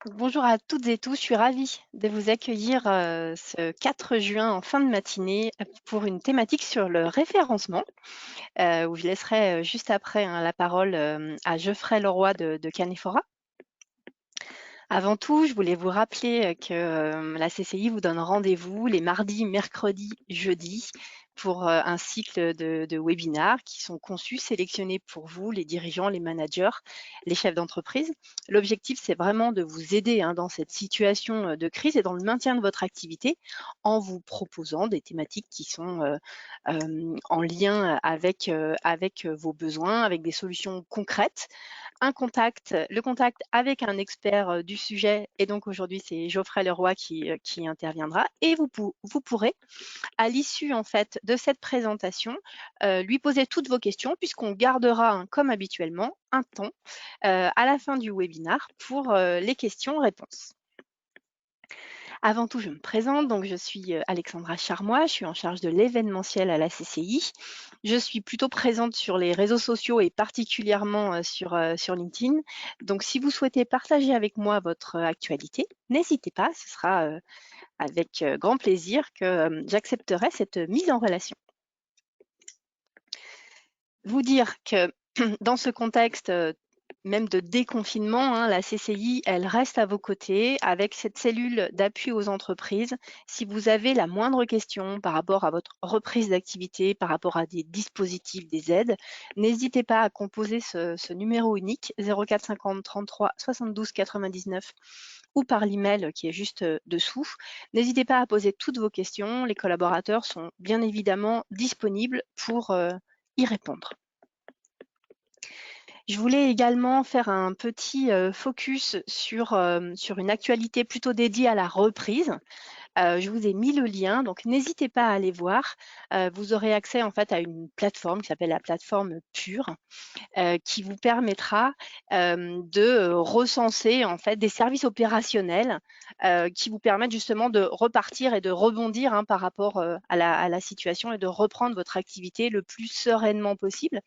Bonjour à toutes et tous, je suis ravie de vous accueillir ce 4 juin en fin de matinée pour une thématique sur le référencement, où je laisserai juste après la parole à Geoffrey Leroy de Canephora. Avant tout, je voulais vous rappeler que la CCI vous donne rendez-vous les mardis, mercredis, jeudis pour un cycle de webinaires qui sont conçus, sélectionnés pour vous, les dirigeants, les managers, les chefs d'entreprise. L'objectif, c'est vraiment de vous aider dans cette situation de crise et dans le maintien de votre activité en vous proposant des thématiques qui sont en lien avec vos besoins, avec des solutions concrètes, le contact avec un expert du sujet, et donc aujourd'hui c'est Geoffrey Leroy qui interviendra, et vous pourrez, à l'issue en fait de cette présentation, lui poser toutes vos questions, puisqu'on gardera, comme habituellement, un temps à la fin du webinaire pour les questions-réponses. Avant tout, je me présente, donc je suis Alexandra Charmois, je suis en charge de l'événementiel à la CCI. Je suis plutôt présente sur les réseaux sociaux et particulièrement sur LinkedIn. Donc si vous souhaitez partager avec moi votre actualité, n'hésitez pas, ce sera avec grand plaisir que j'accepterai cette mise en relation. Vous dire que dans ce contexte même de déconfinement, la CCI, elle reste à vos côtés avec cette cellule d'appui aux entreprises. Si vous avez la moindre question par rapport à votre reprise d'activité, par rapport à des dispositifs, des aides, n'hésitez pas à composer ce numéro unique 04 50 33 72 99 ou par l'email qui est juste dessous. N'hésitez pas à poser toutes vos questions. Les collaborateurs sont bien évidemment disponibles pour y répondre. Je voulais également faire un petit focus sur une actualité plutôt dédiée à la reprise. Je vous ai mis le lien, donc n'hésitez pas à aller voir. Vous aurez accès en fait à une plateforme qui s'appelle la plateforme Pure, qui vous permettra de recenser en fait des services opérationnels qui vous permettent justement de repartir et de rebondir par rapport à la situation, et de reprendre votre activité le plus sereinement possible.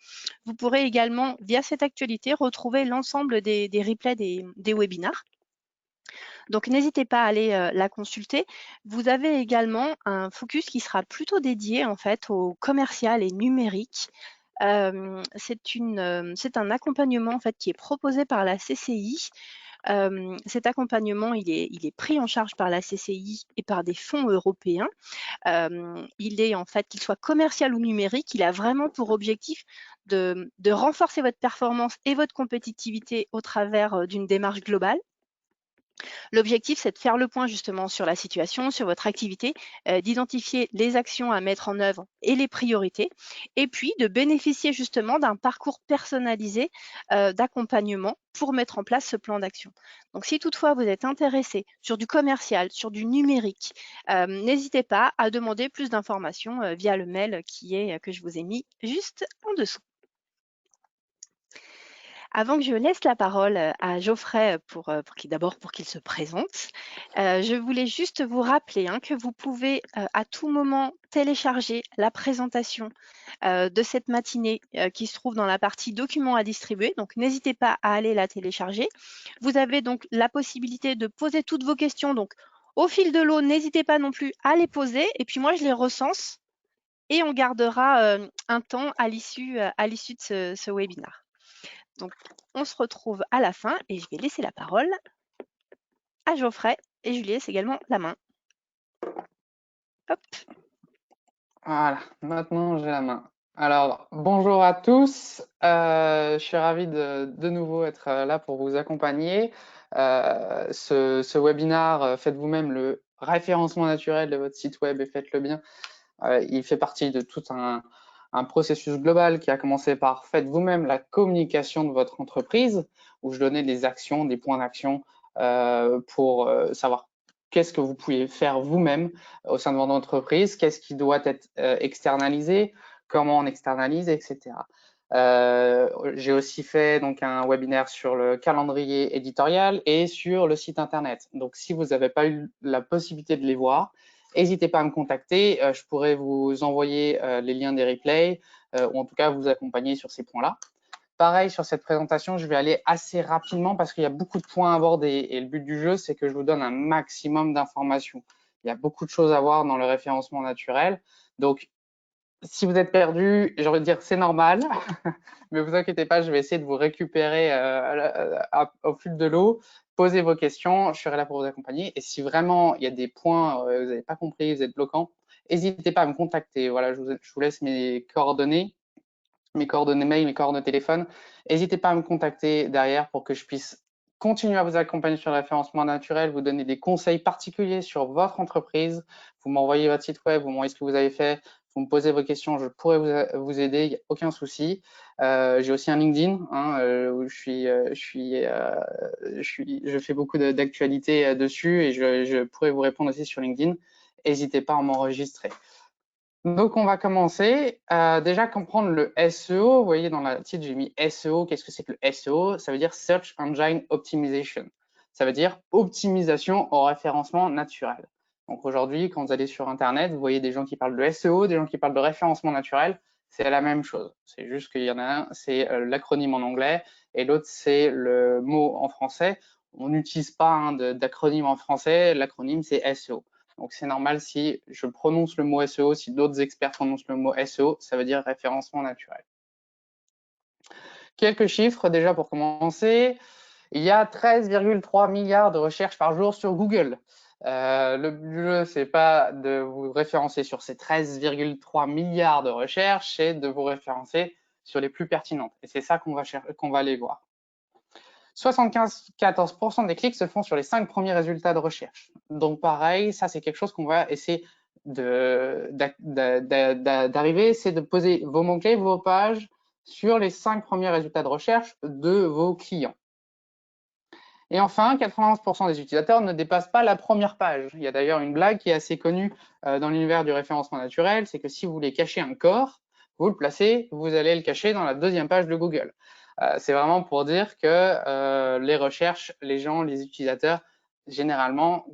Vous pourrez également, via cette actualité, retrouver l'ensemble des replays des webinaires. Donc n'hésitez pas à aller la consulter. Vous avez également un focus qui sera plutôt dédié en fait au commercial et numérique. C'est un accompagnement en fait qui est proposé par la CCI. Cet accompagnement, il est pris en charge par la CCI et par des fonds européens. Il est en fait, qu'il soit commercial ou numérique, il a vraiment pour objectif de renforcer votre performance et votre compétitivité au travers d'une démarche globale. L'objectif, c'est de faire le point justement sur la situation, sur votre activité, d'identifier les actions à mettre en œuvre et les priorités, et puis de bénéficier justement d'un parcours personnalisé d'accompagnement pour mettre en place ce plan d'action. Donc si toutefois vous êtes intéressé sur du commercial, sur du numérique, n'hésitez pas à demander plus d'informations via le mail que je vous ai mis juste en dessous. Avant que je laisse la parole à Geoffrey pour qu'il se présente, je voulais juste vous rappeler que vous pouvez à tout moment télécharger la présentation de cette matinée qui se trouve dans la partie documents à distribuer. Donc, n'hésitez pas à aller la télécharger. Vous avez donc la possibilité de poser toutes vos questions. Donc, au fil de l'eau, n'hésitez pas non plus à les poser. Et puis moi, je les recense et on gardera un temps à l'issue de ce webinaire. Donc, on se retrouve à la fin et je vais laisser la parole à Geoffrey, et je lui laisse également la main. Hop. Voilà, maintenant j'ai la main. Alors, bonjour à tous. Je suis ravi de nouveau être là pour vous accompagner. Ce webinaire, faites vous-même le référencement naturel de votre site web et faites-le bien. Il fait partie de tout un processus global qui a commencé par faites vous-même la communication de votre entreprise, où je donnais des actions, des points d'action pour savoir qu'est-ce que vous pouvez faire vous-même au sein de votre entreprise, qu'est-ce qui doit être externalisé, comment on externalise, etc. J'ai aussi fait donc un webinaire sur le calendrier éditorial et sur le site internet. Donc, si vous n'avez pas eu la possibilité de les voir, n'hésitez pas à me contacter. Je pourrais vous envoyer les liens des replays ou en tout cas vous accompagner sur ces points-là. Pareil, sur cette présentation, je vais aller assez rapidement parce qu'il y a beaucoup de points à aborder. Et le but du jeu, c'est que je vous donne un maximum d'informations. Il y a beaucoup de choses à voir dans le référencement naturel. Donc, si vous êtes perdu, j'ai envie de dire c'est normal, mais vous inquiétez pas, je vais essayer de vous récupérer au fil de l'eau. Posez vos questions, je serai là pour vous accompagner. Et si vraiment il y a des points vous n'avez pas compris, vous êtes bloquant, n'hésitez pas à me contacter. Voilà, je vous laisse mes coordonnées mail, mes coordonnées téléphone. N'hésitez pas à me contacter derrière pour que je puisse continuer à vous accompagner sur le référencement naturel, vous donner des conseils particuliers sur votre entreprise. Vous m'envoyez votre site web, vous m'envoyez ce que vous avez fait, vous me posez vos questions, je pourrais vous aider, il n'y a aucun souci. J'ai aussi un LinkedIn où je fais beaucoup d'actualités dessus et je pourrais vous répondre aussi sur LinkedIn. N'hésitez pas à m'enregistrer. Donc, on va commencer. Déjà, comprendre le SEO. Vous voyez, dans la titre, j'ai mis SEO. Qu'est-ce que c'est que le SEO? Ça veut dire Search Engine Optimization. Ça veut dire optimisation au référencement naturel. Donc, aujourd'hui, quand vous allez sur Internet, vous voyez des gens qui parlent de SEO, des gens qui parlent de référencement naturel. C'est la même chose. C'est juste qu'il y en a un, c'est l'acronyme en anglais et l'autre, c'est le mot en français. On n'utilise pas d'acronyme en français. L'acronyme, c'est SEO. Donc, c'est normal si je prononce le mot SEO, si d'autres experts prononcent le mot SEO, ça veut dire référencement naturel. Quelques chiffres déjà pour commencer. Il y a 13,3 milliards de recherches par jour sur Google. Le but, c'est pas de vous référencer sur ces 13,3 milliards de recherches, c'est de vous référencer sur les plus pertinentes. Et c'est ça qu'on va aller voir. 74% des clics se font sur les 5 premiers résultats de recherche. Donc pareil, ça c'est quelque chose qu'on va essayer d'arriver, c'est de poser vos mots-clés, vos pages sur les 5 premiers résultats de recherche de vos clients. Et enfin, 91% des utilisateurs ne dépassent pas la première page. Il y a d'ailleurs une blague qui est assez connue dans l'univers du référencement naturel, c'est que si vous voulez cacher un corps, vous le placez, vous allez le cacher dans la deuxième page de Google. C'est vraiment pour dire que les recherches, les gens, les utilisateurs, généralement,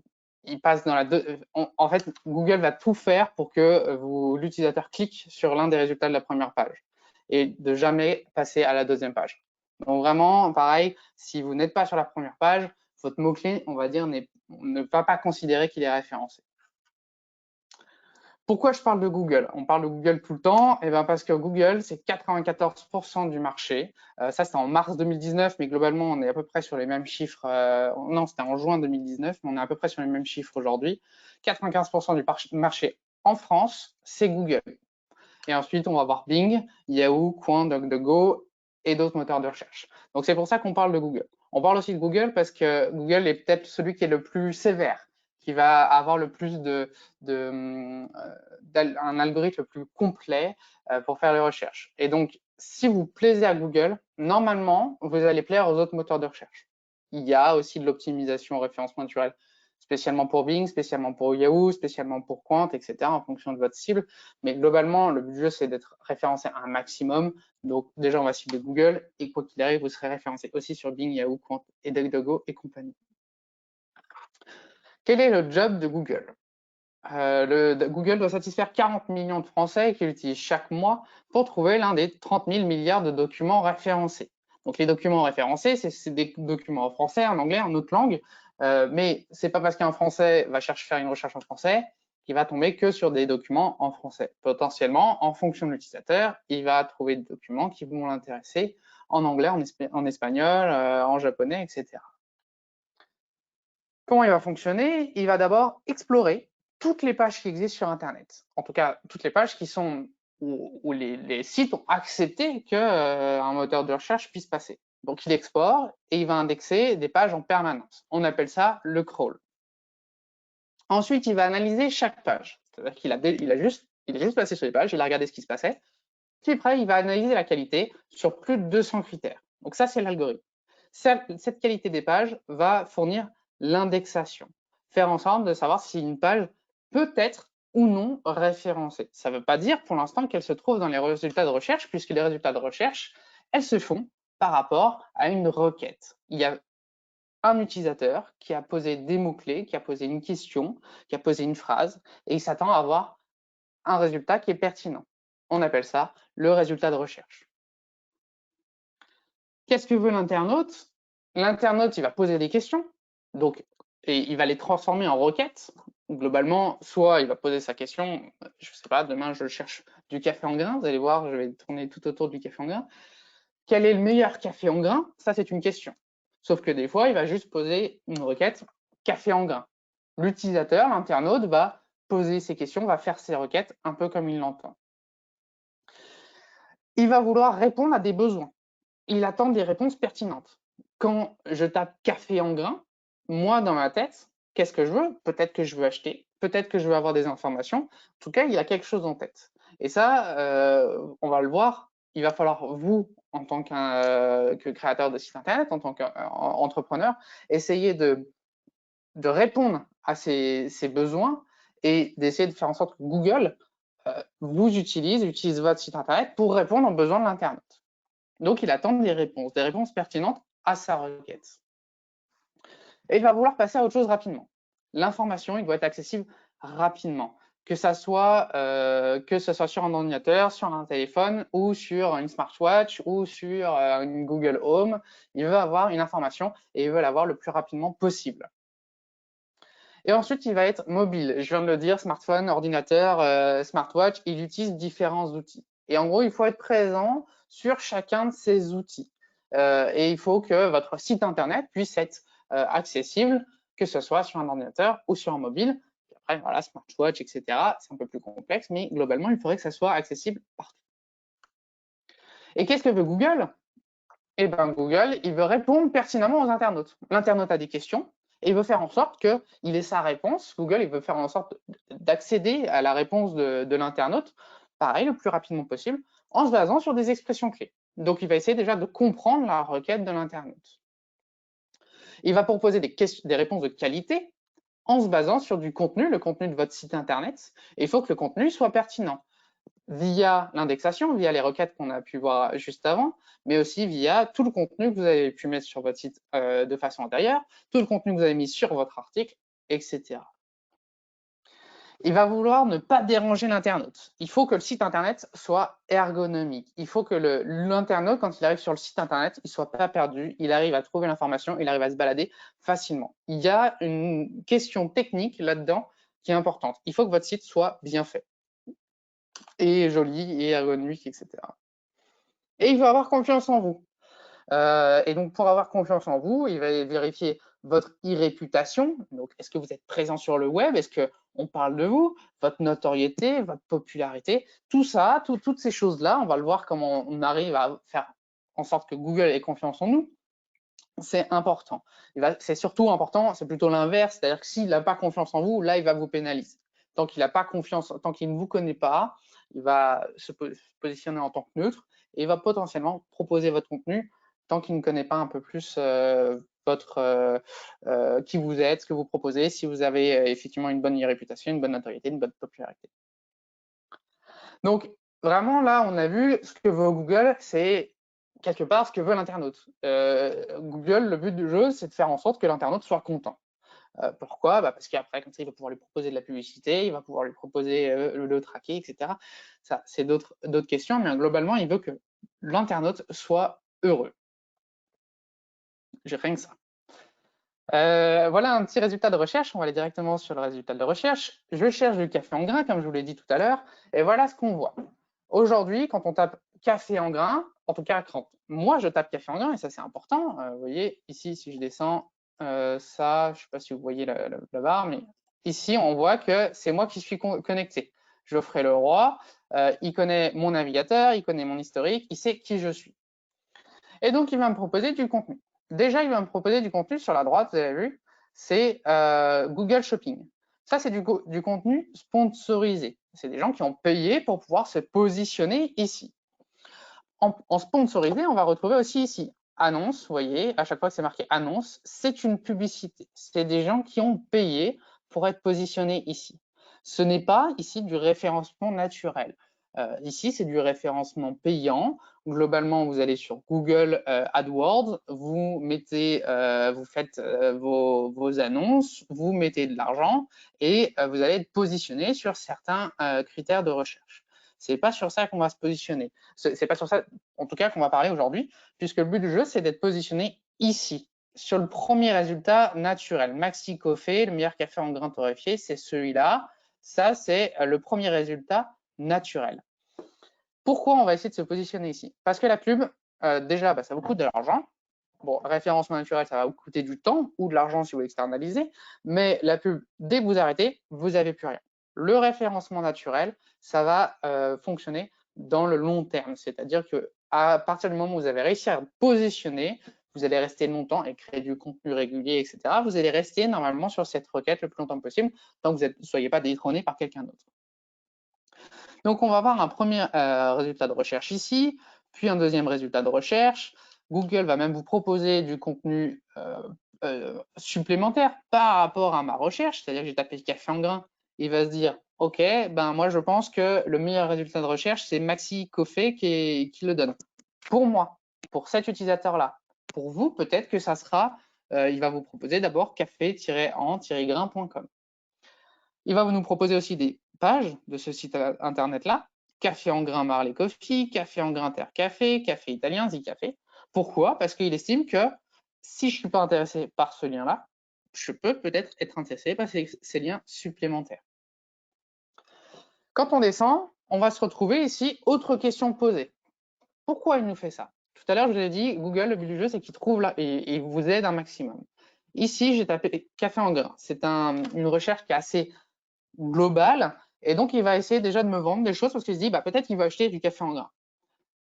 ils passent dans la en fait, Google va tout faire pour que l'utilisateur clique sur l'un des résultats de la première page et de jamais passer à la deuxième page. Donc vraiment, pareil, si vous n'êtes pas sur la première page, votre mot-clé, on va dire, ne va pas considérer qu'il est référencé. Pourquoi je parle de Google? On parle de Google tout le temps, et bien parce que Google, c'est 94% du marché. Ça, c'était en mars 2019, mais globalement, on est à peu près sur les mêmes chiffres. Non, c'était en juin 2019, mais on est à peu près sur les mêmes chiffres aujourd'hui. 95% du marché en France, c'est Google. Et ensuite, on va voir Bing, Yahoo, Qwant, DuckDuckGo et d'autres moteurs de recherche. Donc, c'est pour ça qu'on parle de Google. On parle aussi de Google parce que Google est peut-être celui qui est le plus sévère, qui va avoir le plus un algorithme le plus complet pour faire les recherches. Et donc, si vous plaisez à Google, normalement, vous allez plaire aux autres moteurs de recherche. Il y a aussi de l'optimisation au référencement naturel, spécialement pour Bing, spécialement pour Yahoo, spécialement pour Qwant, etc., en fonction de votre cible. Mais globalement, le but du jeu, c'est d'être référencé à un maximum. Donc, déjà, on va cibler Google, et quoi qu'il arrive, vous serez référencé aussi sur Bing, Yahoo, Qwant et DuckDuckGo et compagnie. Quel est le job de Google? Google doit satisfaire 40 millions de Français qui l'utilisent chaque mois pour trouver l'un des 30 000 milliards de documents référencés. Donc, les documents référencés, c'est des documents en français, en anglais, en autre langue, mais c'est pas parce qu'un Français va faire une recherche en français qu'il va tomber que sur des documents en français. Potentiellement, en fonction de l'utilisateur, il va trouver des documents qui vont l'intéresser en anglais, en espagnol, en japonais, etc. Comment il va fonctionner? Il va d'abord explorer toutes les pages qui existent sur Internet. En tout cas, toutes les pages qui sont où les sites ont accepté qu'un moteur de recherche puisse passer. Donc, il exporte et il va indexer des pages en permanence. On appelle ça le crawl. Ensuite, il va analyser chaque page. C'est-à-dire qu'il est juste passé sur les pages, il a regardé ce qui se passait. Puis après, il va analyser la qualité sur plus de 200 critères. Donc ça, c'est l'algorithme. Cette qualité des pages va fournir l'indexation, faire en sorte de savoir si une page peut être ou non référencée. Ça ne veut pas dire pour l'instant qu'elle se trouve dans les résultats de recherche, puisque les résultats de recherche, elles se font par rapport à une requête. Il y a un utilisateur qui a posé des mots-clés, qui a posé une question, qui a posé une phrase, et il s'attend à avoir un résultat qui est pertinent. On appelle ça le résultat de recherche. Qu'est-ce que veut l'internaute? L'internaute, il va poser des questions, donc, et il va les transformer en requêtes. Globalement, soit il va poser sa question, je sais pas, demain je cherche du café en grains, vous allez voir, je vais tourner tout autour du café en grains. Quel est le meilleur café en grains? Ça, c'est une question. Sauf que des fois, il va juste poser une requête café en grains. L'utilisateur, l'internaute, va poser ses questions, va faire ses requêtes un peu comme il l'entend. Il va vouloir répondre à des besoins. Il attend des réponses pertinentes. Quand je tape café en grains, moi, dans ma tête, qu'est-ce que je veux? Peut-être que je veux acheter, peut-être que je veux avoir des informations. En tout cas, il a quelque chose en tête. Et ça, on va le voir, il va falloir, vous, en tant que créateur de site internet, en tant qu'entrepreneur, essayer de répondre à ces besoins et d'essayer de faire en sorte que Google vous utilise votre site internet pour répondre aux besoins de l'internet. Donc, il attend des réponses pertinentes à sa requête. Et il va vouloir passer à autre chose rapidement. L'information, il doit être accessible rapidement, que ce soit sur un ordinateur, sur un téléphone ou sur une smartwatch ou sur une Google Home. Il veut avoir une information et il veut l'avoir le plus rapidement possible. Et ensuite, il va être mobile. Je viens de le dire, smartphone, ordinateur, smartwatch, il utilise différents outils. Et en gros, il faut être présent sur chacun de ces outils. Et il faut que votre site internet puisse être accessible, que ce soit sur un ordinateur ou sur un mobile. Et après, voilà, smartwatch, etc. C'est un peu plus complexe, mais globalement, il faudrait que ça soit accessible partout. Et qu'est-ce que veut Google? Eh bien, Google, il veut répondre pertinemment aux internautes. L'internaute a des questions et il veut faire en sorte qu'il ait sa réponse. Google, il veut faire en sorte d'accéder à la réponse de l'internaute, pareil, le plus rapidement possible, en se basant sur des expressions clés. Donc, il va essayer déjà de comprendre la requête de l'internaute. Il va proposer des réponses de qualité en se basant sur du contenu, le contenu de votre site internet. Et il faut que le contenu soit pertinent via l'indexation, via les requêtes qu'on a pu voir juste avant, mais aussi via tout le contenu que vous avez pu mettre sur votre site de façon antérieure, tout le contenu que vous avez mis sur votre article, etc. Il va vouloir ne pas déranger l'internaute. Il faut que le site internet soit ergonomique. Il faut que l'internaute, quand il arrive sur le site internet, il ne soit pas perdu, il arrive à trouver l'information, il arrive à se balader facilement. Il y a une question technique là-dedans qui est importante. Il faut que votre site soit bien fait et joli et ergonomique, etc. Et il va avoir confiance en vous. Et donc, pour avoir confiance en vous, il va vérifier votre e-réputation. Donc, est-ce que vous êtes présent sur le web? Est-ce qu'on parle de vous? Votre notoriété, votre popularité, tout ça, toutes ces choses-là, on va le voir comment on arrive à faire en sorte que Google ait confiance en nous. C'est important. C'est surtout important, c'est plutôt l'inverse, c'est-à-dire que s'il n'a pas confiance en vous, là, il va vous pénaliser. Tant qu'il n'a pas confiance, tant qu'il ne vous connaît pas, il va se positionner en tant que neutre et il va potentiellement proposer votre contenu tant qu'il ne connaît pas un peu plus qui vous êtes, ce que vous proposez, si vous avez effectivement une bonne réputation, une bonne notoriété, une bonne popularité. Donc, vraiment, là, on a vu ce que veut Google, c'est quelque part ce que veut l'internaute. Google, le but du jeu, c'est de faire en sorte que l'internaute soit content. Pourquoi? Parce qu'après, comme ça, il va pouvoir lui proposer de la publicité, il va pouvoir lui proposer le traquer, etc. Ça, c'est d'autres questions, mais globalement, il veut que l'internaute soit heureux. J'ai rien que ça. Voilà un petit résultat de recherche. On va aller directement sur le résultat de recherche. Je cherche du café en grains, comme je vous l'ai dit tout à l'heure, et voilà ce qu'on voit. Aujourd'hui, quand on tape café en grains, en tout cas, quand moi je tape café en grains, et ça c'est important, vous voyez, ici, si je descends ça, je ne sais pas si vous voyez la barre, mais ici, on voit que c'est moi qui suis connecté. Geoffrey Leroy, il connaît mon navigateur, il connaît mon historique, il sait qui je suis. Et donc, il va me proposer du contenu. Déjà, il va me proposer du contenu sur la droite, vous avez vu, c'est Google Shopping. Ça, c'est du contenu sponsorisé. C'est des gens qui ont payé pour pouvoir se positionner ici. En sponsorisé, on va retrouver aussi ici annonce, vous voyez, à chaque fois que c'est marqué annonce, c'est une publicité. C'est des gens qui ont payé pour être positionnés ici. Ce n'est pas ici du référencement naturel. Ici, c'est du référencement payant. Globalement, vous allez sur Google AdWords, vous mettez, vous faites vos annonces, vous mettez de l'argent et vous allez être positionné sur certains critères de recherche. C'est pas sur ça qu'on va se positionner. C'est pas sur ça, en tout cas, qu'on va parler aujourd'hui, puisque le but du jeu, c'est d'être positionné ici, sur le premier résultat naturel. Maxi Coffee, le meilleur café en grains torréfié, c'est celui-là. Ça, c'est le premier résultat naturel. Pourquoi on va essayer de se positionner ici? Parce que la pub, déjà, ça vous coûte de l'argent. Bon, référencement naturel, ça va vous coûter du temps ou de l'argent si vous l'externalisez, mais la pub, dès que vous arrêtez, vous n'avez plus rien. Le référencement naturel, ça va fonctionner dans le long terme, c'est-à-dire que à partir du moment où vous avez réussi à positionner, vous allez rester longtemps et créer du contenu régulier, etc. Vous allez rester normalement sur cette requête le plus longtemps possible, tant que vous ne soyez pas détrôné par quelqu'un d'autre. Donc, on va avoir un premier résultat de recherche ici, puis un deuxième résultat de recherche. Google va même vous proposer du contenu supplémentaire par rapport à ma recherche, c'est-à-dire que j'ai tapé café en grains, il va se dire, ok, moi je pense que le meilleur résultat de recherche, c'est Maxi Coffee qui le donne. Pour moi, pour cet utilisateur-là. Pour vous, peut-être que ça sera, il va vous proposer d'abord café-en-grain.com. Il va nous proposer aussi des pages de ce site internet-là, Café en grain Marley Coffee, Café en grain Terre Café, Café italien Zicafé. Pourquoi? Parce qu'il estime que si je ne suis pas intéressé par ce lien-là, je peux peut-être être intéressé par ces liens supplémentaires. Quand on descend, on va se retrouver ici, autre question posée. Pourquoi il nous fait ça? Tout à l'heure, je vous ai dit, Google, le but du jeu, c'est qu'il trouve là et il vous aide un maximum. Ici, j'ai tapé café en grain. C'est une recherche qui est assez globale. Et donc, il va essayer déjà de me vendre des choses parce qu'il se dit, peut-être qu'il va acheter du café en grain.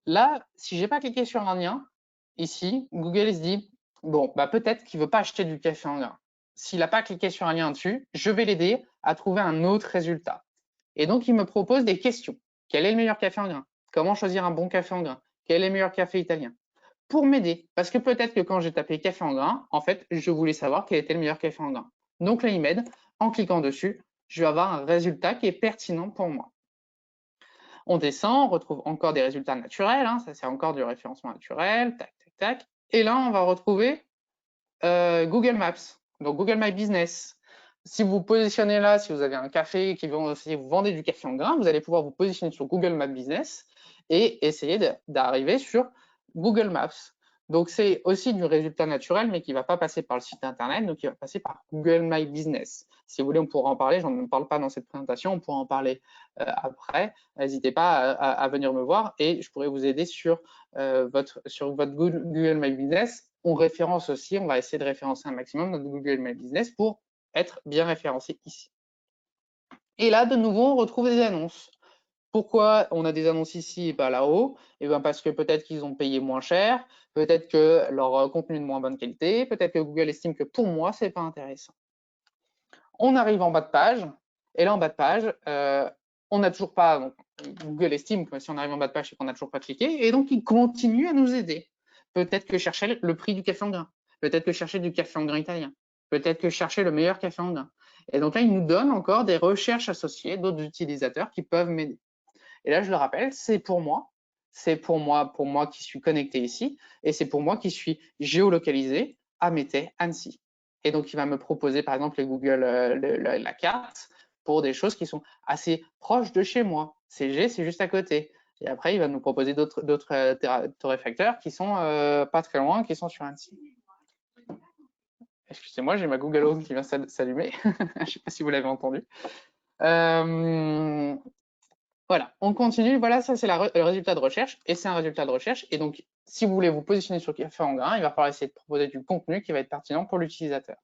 Là, si j'ai pas cliqué sur un lien, ici, Google il se dit, bon, peut-être qu'il veut pas acheter du café en grain. S'il n'a pas cliqué sur un lien dessus, je vais l'aider à trouver un autre résultat. Et donc, il me propose des questions. Quel est le meilleur café en grain? Comment choisir un bon café en grain? Quel est le meilleur café italien? Pour m'aider, parce que peut-être que quand j'ai tapé café en grain, en fait, je voulais savoir quel était le meilleur café en grain. Donc là, il m'aide. En cliquant dessus, je vais avoir un résultat qui est pertinent pour moi. On descend, on retrouve encore des résultats naturels, ça c'est encore du référencement naturel, tac, tac, tac. Et là, on va retrouver Google Maps, donc Google My Business. Si vous positionnez là, si vous avez un café, si vous vendez du café en grain, vous allez pouvoir vous positionner sur Google My Business et essayer d'arriver sur Google Maps. Donc, c'est aussi du résultat naturel, mais qui ne va pas passer par le site internet, donc qui va passer par Google My Business. Si vous voulez, on pourra en parler. J'en ne parle pas dans cette présentation, on pourra en parler après. N'hésitez pas à venir me voir et je pourrai vous aider sur votre Google My Business. On référence aussi, on va essayer de référencer un maximum notre Google My Business pour être bien référencé ici. Et là, de nouveau, on retrouve des annonces. Pourquoi on a des annonces ici et pas là-haut? Parce que peut-être qu'ils ont payé moins cher, peut-être que leur contenu est de moins bonne qualité, peut-être que Google estime que pour moi, c'est pas intéressant. On arrive en bas de page, et là, en bas de page, on n'a toujours pas, donc, Google estime que si on arrive en bas de page, c'est qu'on n'a toujours pas cliqué, et donc il continue à nous aider. Peut-être que chercher le prix du café en grain, peut-être que chercher du café en grain italien, peut-être que chercher le meilleur café en grain. Et donc là, il nous donne encore des recherches associées d'autres utilisateurs qui peuvent m'aider. Et là, je le rappelle, c'est pour moi qui suis connecté ici, et c'est pour moi qui suis géolocalisé à Mété, Annecy. Et donc, il va me proposer, par exemple, les Google, la carte pour des choses qui sont assez proches de chez moi. CG, c'est juste à côté. Et après, il va nous proposer d'autres torréfacteurs qui sont pas très loin, qui sont sur Annecy. Excusez-moi, j'ai ma Google Home qui vient s'allumer. Je ne sais pas si vous l'avez entendu. Voilà, on continue. Voilà, ça c'est le résultat de recherche et c'est un résultat de recherche. Et donc, si vous voulez vous positionner sur café en grain, il va falloir essayer de proposer du contenu qui va être pertinent pour l'utilisateur.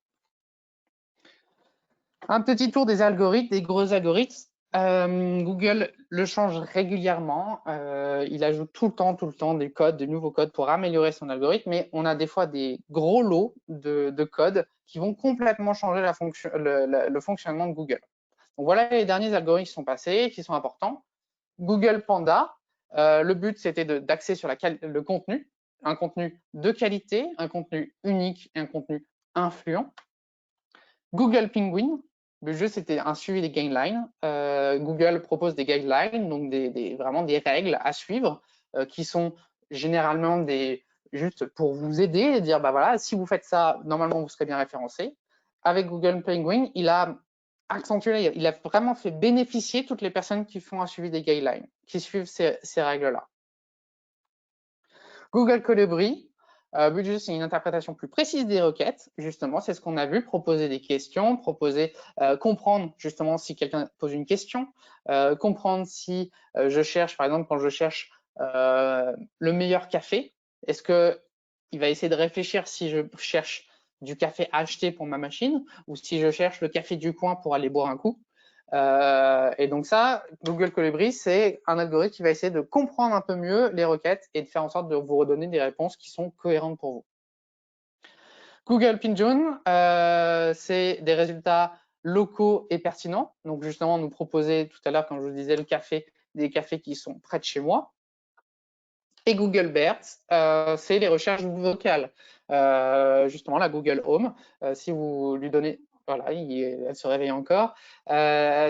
Un petit tour des algorithmes, des gros algorithmes. Google le change régulièrement. Il ajoute tout le temps des codes, de nouveaux codes pour améliorer son algorithme. Mais on a des fois des gros lots de codes qui vont complètement changer le fonctionnement de Google. Donc voilà les derniers algorithmes qui sont passés, qui sont importants. Google Panda, le but c'était d'axer sur le contenu, un contenu de qualité, un contenu unique et un contenu influent. Google Penguin, le jeu c'était un suivi des guidelines. Google propose des guidelines, donc vraiment des règles à suivre qui sont généralement juste pour vous aider et dire voilà, si vous faites ça, normalement vous serez bien référencé. Avec Google Penguin, il a accentué, il a vraiment fait bénéficier toutes les personnes qui font un suivi des guidelines, qui suivent ces règles-là. Google Colibri, but c'est une interprétation plus précise des requêtes. Justement, c'est ce qu'on a vu, proposer des questions, comprendre justement si quelqu'un pose une question, comprendre si je cherche, par exemple, quand je cherche le meilleur café, est-ce que il va essayer de réfléchir si je cherche du café à acheter pour ma machine ou si je cherche le café du coin pour aller boire un coup. Et donc ça, Google Colibri, c'est un algorithme qui va essayer de comprendre un peu mieux les requêtes et de faire en sorte de vous redonner des réponses qui sont cohérentes pour vous. Google Pinjun, c'est des résultats locaux et pertinents. Donc justement, nous proposer tout à l'heure, quand je vous disais le café, des cafés qui sont près de chez moi. Et Google BERT, c'est les recherches vocales. Justement, la Google Home, si vous lui donnez, voilà, elle se réveille encore,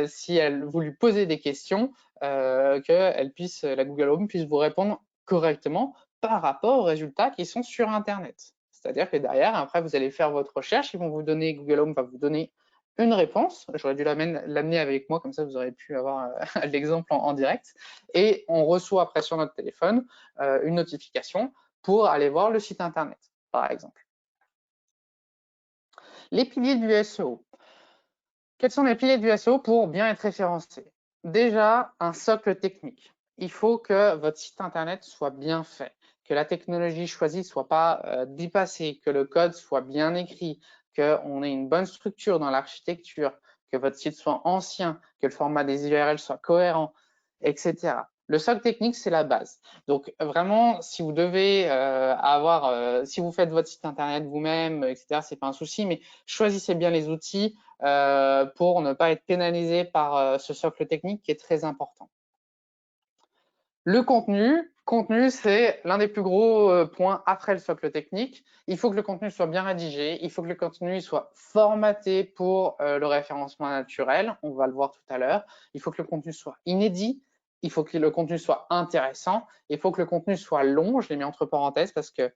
si vous lui posez des questions, que la Google Home puisse vous répondre correctement par rapport aux résultats qui sont sur Internet. C'est-à-dire que derrière, après, vous allez faire votre recherche, Google Home va vous donner une réponse. J'aurais dû l'amener avec moi, comme ça vous aurez pu avoir l'exemple en direct. Et on reçoit après sur notre téléphone une notification pour aller voir le site internet, par exemple. Les piliers du SEO. Quels sont les piliers du SEO pour bien être référencé? Déjà, un socle technique. Il faut que votre site internet soit bien fait, que la technologie choisie ne soit pas dépassée, que le code soit bien écrit, qu'on ait une bonne structure dans l'architecture, que votre site soit ancien, que le format des URL soit cohérent, etc. Le socle technique, c'est la base. Donc vraiment, si vous devez si vous faites votre site internet vous-même, etc., c'est pas un souci, mais choisissez bien les outils pour ne pas être pénalisé par ce socle technique qui est très important. Le contenu, c'est l'un des plus gros points après le socle technique. Il faut que le contenu soit bien rédigé, il faut que le contenu soit formaté pour le référencement naturel, on va le voir tout à l'heure. Il faut que le contenu soit inédit, il faut que le contenu soit intéressant, il faut que le contenu soit long, je l'ai mis entre parenthèses parce que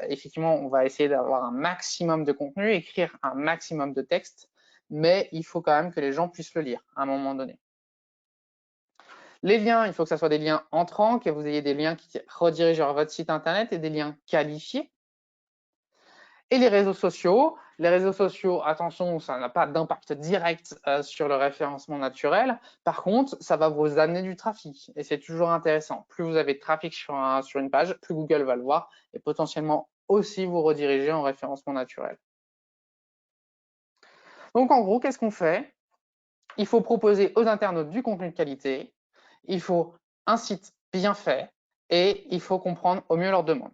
effectivement, on va essayer d'avoir un maximum de contenu, écrire un maximum de texte, mais il faut quand même que les gens puissent le lire à un moment donné. Les liens, il faut que ce soit des liens entrants, que vous ayez des liens qui redirigent vers votre site internet et des liens qualifiés. Et les réseaux sociaux, attention, ça n'a pas d'impact direct sur le référencement naturel. Par contre, ça va vous amener du trafic et c'est toujours intéressant. Plus vous avez de trafic sur une page, plus Google va le voir et potentiellement aussi vous rediriger en référencement naturel. Donc en gros, qu'est-ce qu'on fait? Il faut proposer aux internautes du contenu de qualité, il faut un site bien fait et il faut comprendre au mieux leurs demandes.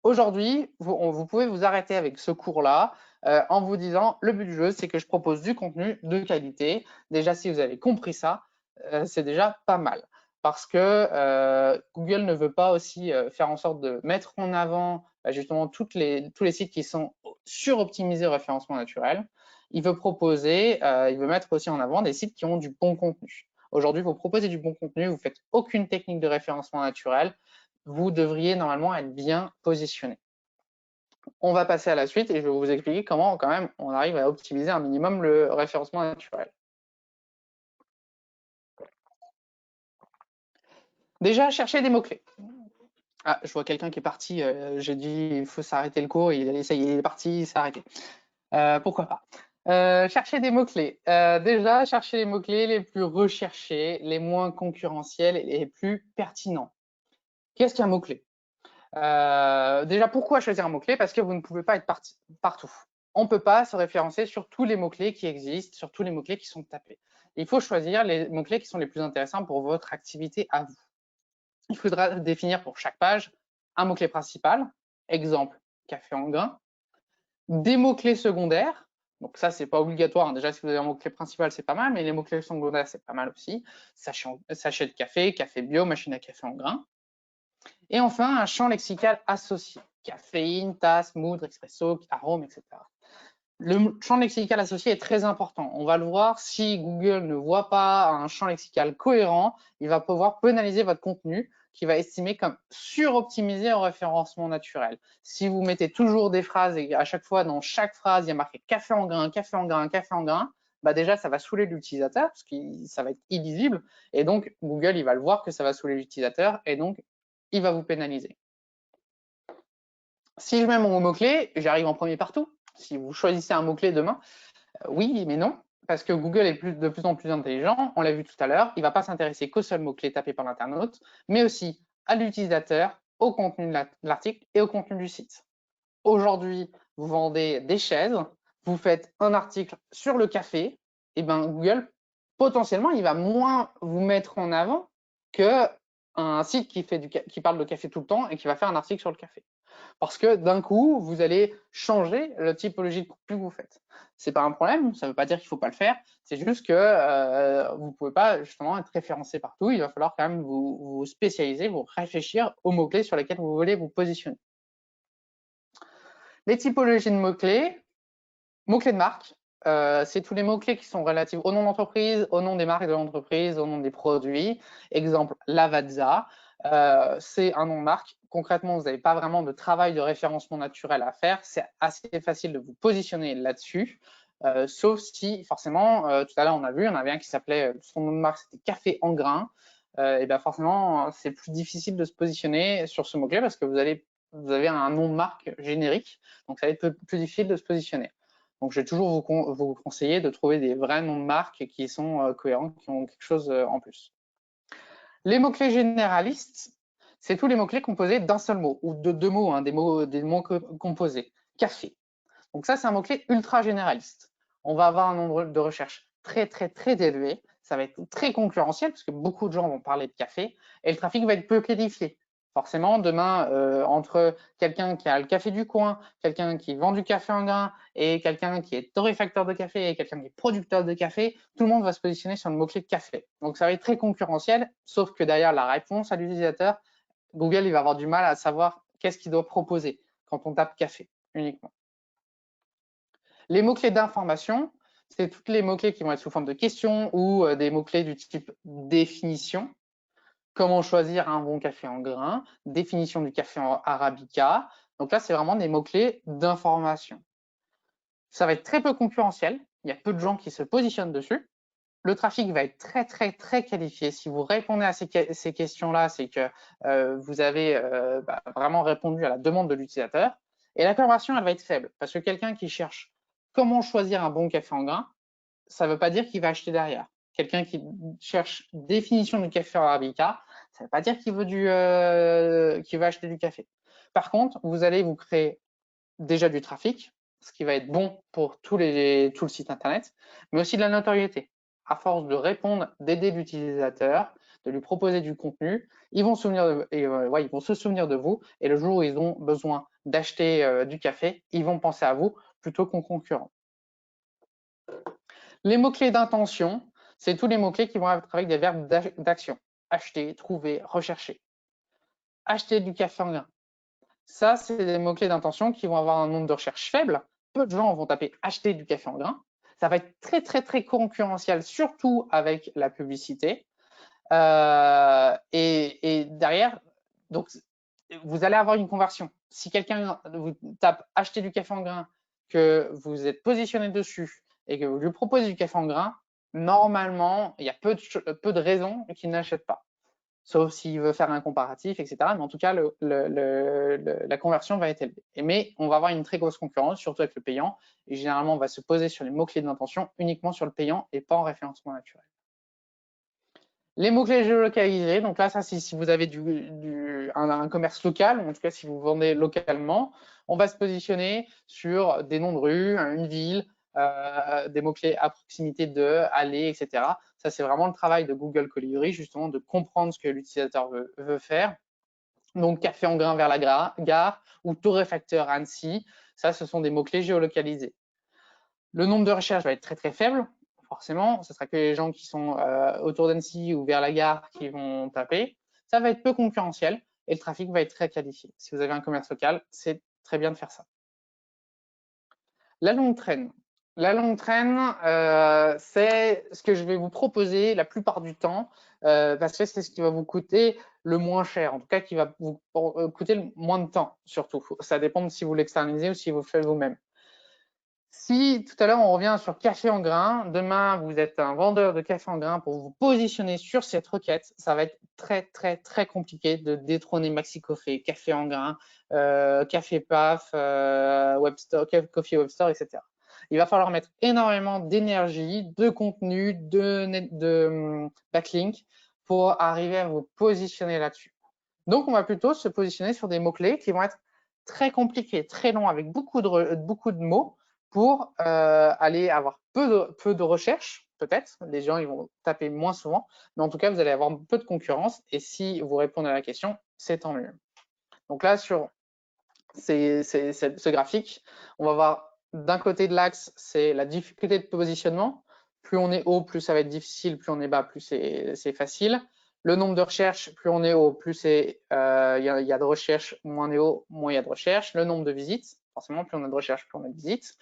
Aujourd'hui, vous pouvez vous arrêter avec ce cours-là en vous disant le but du jeu, c'est que je propose du contenu de qualité. Déjà, si vous avez compris ça, c'est déjà pas mal. Parce que Google ne veut pas aussi faire en sorte de mettre en avant justement tous les sites qui sont suroptimisés au référencement naturel. Il veut mettre aussi en avant des sites qui ont du bon contenu. Aujourd'hui, vous proposez du bon contenu, vous ne faites aucune technique de référencement naturel, vous devriez normalement être bien positionné. On va passer à la suite et je vais vous expliquer comment quand même on arrive à optimiser un minimum le référencement naturel. Déjà, chercher des mots-clés. Ah, je vois quelqu'un qui est parti, j'ai dit il faut s'arrêter le cours, il est parti, il s'est arrêté. Pourquoi pas chercher des mots-clés. Déjà, chercher les mots-clés les plus recherchés, les moins concurrentiels et les plus pertinents. Qu'est-ce qu'un mot-clé? Déjà, pourquoi choisir un mot-clé? Parce que vous ne pouvez pas être partout. On ne peut pas se référencer sur tous les mots-clés qui existent, sur tous les mots-clés qui sont tapés. Il faut choisir les mots-clés qui sont les plus intéressants pour votre activité à vous. Il faudra définir pour chaque page un mot-clé principal, exemple café en grain, des mots-clés secondaires. Donc ça, c'est pas obligatoire. Déjà, si vous avez un mot-clé principal, c'est pas mal, mais les mots-clés secondaires, c'est pas mal aussi. Sachet de café, café bio, machine à café en grain. Et enfin, un champ lexical associé. Caféine, tasse, moudre, expresso, arôme, etc. Le champ lexical associé est très important. On va le voir, si Google ne voit pas un champ lexical cohérent, il va pouvoir pénaliser votre contenu qui va estimer comme suroptimisé au référencement naturel. Si vous mettez toujours des phrases et à chaque fois, dans chaque phrase, il y a marqué café en grain, café en grain, café en grain, bah déjà, ça va saouler l'utilisateur parce que ça va être illisible. Et donc, Google, il va le voir que ça va saouler l'utilisateur et donc, il va vous pénaliser. Si je mets mon mot-clé, j'arrive en premier partout. Si vous choisissez un mot-clé demain, oui, mais non, parce que Google est de plus en plus intelligent, on l'a vu tout à l'heure, il ne va pas s'intéresser qu'au seul mot-clé tapé par l'internaute, mais aussi à l'utilisateur, au contenu de l'article et au contenu du site. Aujourd'hui, vous vendez des chaises, vous faites un article sur le café, et ben Google, potentiellement, il va moins vous mettre en avant qu'un site qui parle de café tout le temps et qui va faire un article sur le café. Parce que d'un coup, vous allez changer la typologie de contenu que vous faites. C'est pas un problème, ça ne veut pas dire qu'il ne faut pas le faire, c'est juste que vous ne pouvez pas justement être référencé partout, il va falloir quand même vous spécialiser, vous réfléchir aux mots-clés sur lesquels vous voulez vous positionner. Les typologies de mots-clés de marque, c'est tous les mots-clés qui sont relatifs au nom d'entreprise, au nom des marques de l'entreprise, au nom des produits. Exemple, Lavazza, c'est un nom de marque. Concrètement, vous n'avez pas vraiment de travail de référencement naturel à faire. C'est assez facile de vous positionner là-dessus. Sauf si, forcément, tout à l'heure, on a vu, on avait un qui s'appelait, son nom de marque, c'était Café en grain. Et bien forcément, c'est plus difficile de se positionner sur ce mot-clé parce que vous avez un nom de marque générique. Donc, ça va être plus difficile de se positionner. Donc, je vais toujours vous conseiller de trouver des vrais noms de marque qui sont cohérents, qui ont quelque chose en plus. Les mots-clés généralistes, c'est tous les mots-clés composés d'un seul mot ou de deux mots, hein, des mots composés. Café. Donc ça, c'est un mot-clé ultra généraliste. On va avoir un nombre de recherches très, très, très élevé. Ça va être très concurrentiel parce que beaucoup de gens vont parler de café et le trafic va être peu qualifié. Forcément, demain, entre quelqu'un qui a le café du coin, quelqu'un qui vend du café en grain et quelqu'un qui est torréfacteur de café et quelqu'un qui est producteur de café, tout le monde va se positionner sur le mot-clé café. Donc, ça va être très concurrentiel, sauf que derrière la réponse à l'utilisateur, Google il va avoir du mal à savoir qu'est-ce qu'il doit proposer quand on tape café uniquement. Les mots-clés d'information, c'est tous les mots-clés qui vont être sous forme de questions ou des mots-clés du type définition. Comment choisir un bon café en grain, définition du café en arabica. Donc là, c'est vraiment des mots-clés d'information. Ça va être très peu concurrentiel. Il y a peu de gens qui se positionnent dessus. Le trafic va être très, très, très qualifié. Si vous répondez à ces questions-là, c'est que vous avez vraiment répondu à la demande de l'utilisateur. Et la conversion, elle va être faible parce que quelqu'un qui cherche comment choisir un bon café en grain, ça ne veut pas dire qu'il va acheter derrière. Quelqu'un qui cherche définition du café arabica, ça ne veut pas dire qu'il va acheter du café. Par contre, vous allez vous créer déjà du trafic, ce qui va être bon pour tout le site internet, mais aussi de la notoriété. À force de répondre, d'aider l'utilisateur, de lui proposer du contenu, ils vont se souvenir de vous et le jour où ils ont besoin d'acheter du café, ils vont penser à vous plutôt qu'aux concurrents. Les mots-clés d'intention, c'est tous les mots-clés qui vont être avec des verbes d'action. Acheter, trouver, rechercher. Acheter du café en grain. Ça, c'est des mots-clés d'intention qui vont avoir un nombre de recherches faible. Peu de gens vont taper acheter du café en grain. Ça va être très, très, très concurrentiel, surtout avec la publicité. Et derrière, donc, vous allez avoir une conversion. Si quelqu'un vous tape acheter du café en grain, que vous êtes positionné dessus et que vous lui proposez du café en grain, normalement, il y a peu de raisons qu'il n'achète pas. Sauf s'il veut faire un comparatif, etc. Mais en tout cas, la conversion va être élevée. Mais on va avoir une très grosse concurrence, surtout avec le payant. Et généralement, on va se poser sur les mots-clés d'intention uniquement sur le payant et pas en référencement naturel. Les mots-clés géolocalisés, donc là, ça, c'est si vous avez un commerce local, ou en tout cas si vous vendez localement, on va se positionner sur des noms de rues, une ville, des mots-clés à proximité de, aller, etc. Ça, c'est vraiment le travail de Google Colibri, justement, de comprendre ce que l'utilisateur veut faire. Donc, café en grain vers la gare ou torréfacteur Annecy, ça, ce sont des mots-clés géolocalisés. Le nombre de recherches va être très, très faible. Forcément, ce sera que les gens qui sont autour d'Annecy ou vers la gare qui vont taper. Ça va être peu concurrentiel et le trafic va être très qualifié. Si vous avez un commerce local, c'est très bien de faire ça. La longue traîne. La longue traîne, c'est ce que je vais vous proposer la plupart du temps parce que c'est ce qui va vous coûter le moins cher, en tout cas qui va vous coûter le moins de temps surtout. Ça dépend de si vous l'externalisez ou si vous le faites vous-même. Si tout à l'heure on revient sur café en grains, demain vous êtes un vendeur de café en grains pour vous positionner sur cette requête, ça va être très compliqué de détrôner Maxi Coffee, café en grains, café paf, Webstore, Coffee Webstore, etc. Il va falloir mettre énormément d'énergie, de contenu, de backlink pour arriver à vous positionner là-dessus. Donc on va plutôt se positionner sur des mots-clés qui vont être très compliqués, très longs, avec beaucoup de mots pour aller avoir peu de recherche, peut-être. Les gens ils vont taper moins souvent, mais en tout cas, vous allez avoir peu de concurrence. Et si vous répondez à la question, c'est tant mieux. Donc là, sur ce graphique, on va voir d'un côté de l'axe, c'est la difficulté de positionnement. Plus on est haut, plus ça va être difficile, plus on est bas, plus c'est facile. Le nombre de recherches, plus on est haut, plus il y a de recherches, moins on est haut, moins il y a de recherches. Le nombre de visites, forcément, plus on a de recherches, plus on a de visites.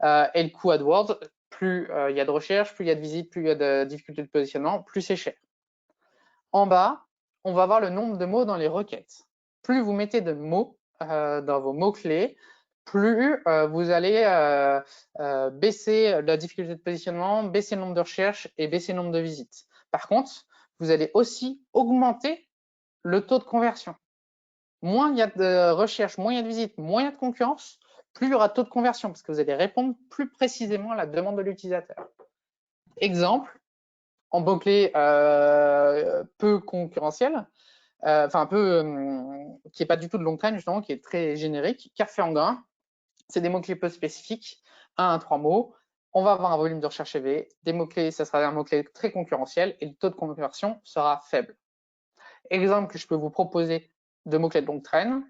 Et le coût AdWords, plus il y a de recherches, plus il y a de visites, plus il y a de difficultés de positionnement, plus c'est cher. En bas, on va voir le nombre de mots dans les requêtes. Plus vous mettez de mots dans vos mots-clés, plus vous allez baisser la difficulté de positionnement, baisser le nombre de recherches et baisser le nombre de visites. Par contre, vous allez aussi augmenter le taux de conversion. Moins il y a de recherches, moins il y a de visites, moins il y a de concurrence, plus il y aura de taux de conversion parce que vous allez répondre plus précisément à la demande de l'utilisateur. Exemple, en mots-clés peu concurrentiels, enfin un peu qui n'est pas du tout de long train justement, qui est très générique. Café en grain, c'est des mots-clés peu spécifiques, 1 à 3 mots. On va avoir un volume de recherche élevé. Des mots-clés, ça sera un mot-clé très concurrentiel et le taux de conversion sera faible. Exemple que je peux vous proposer de mots-clés de longue traîne.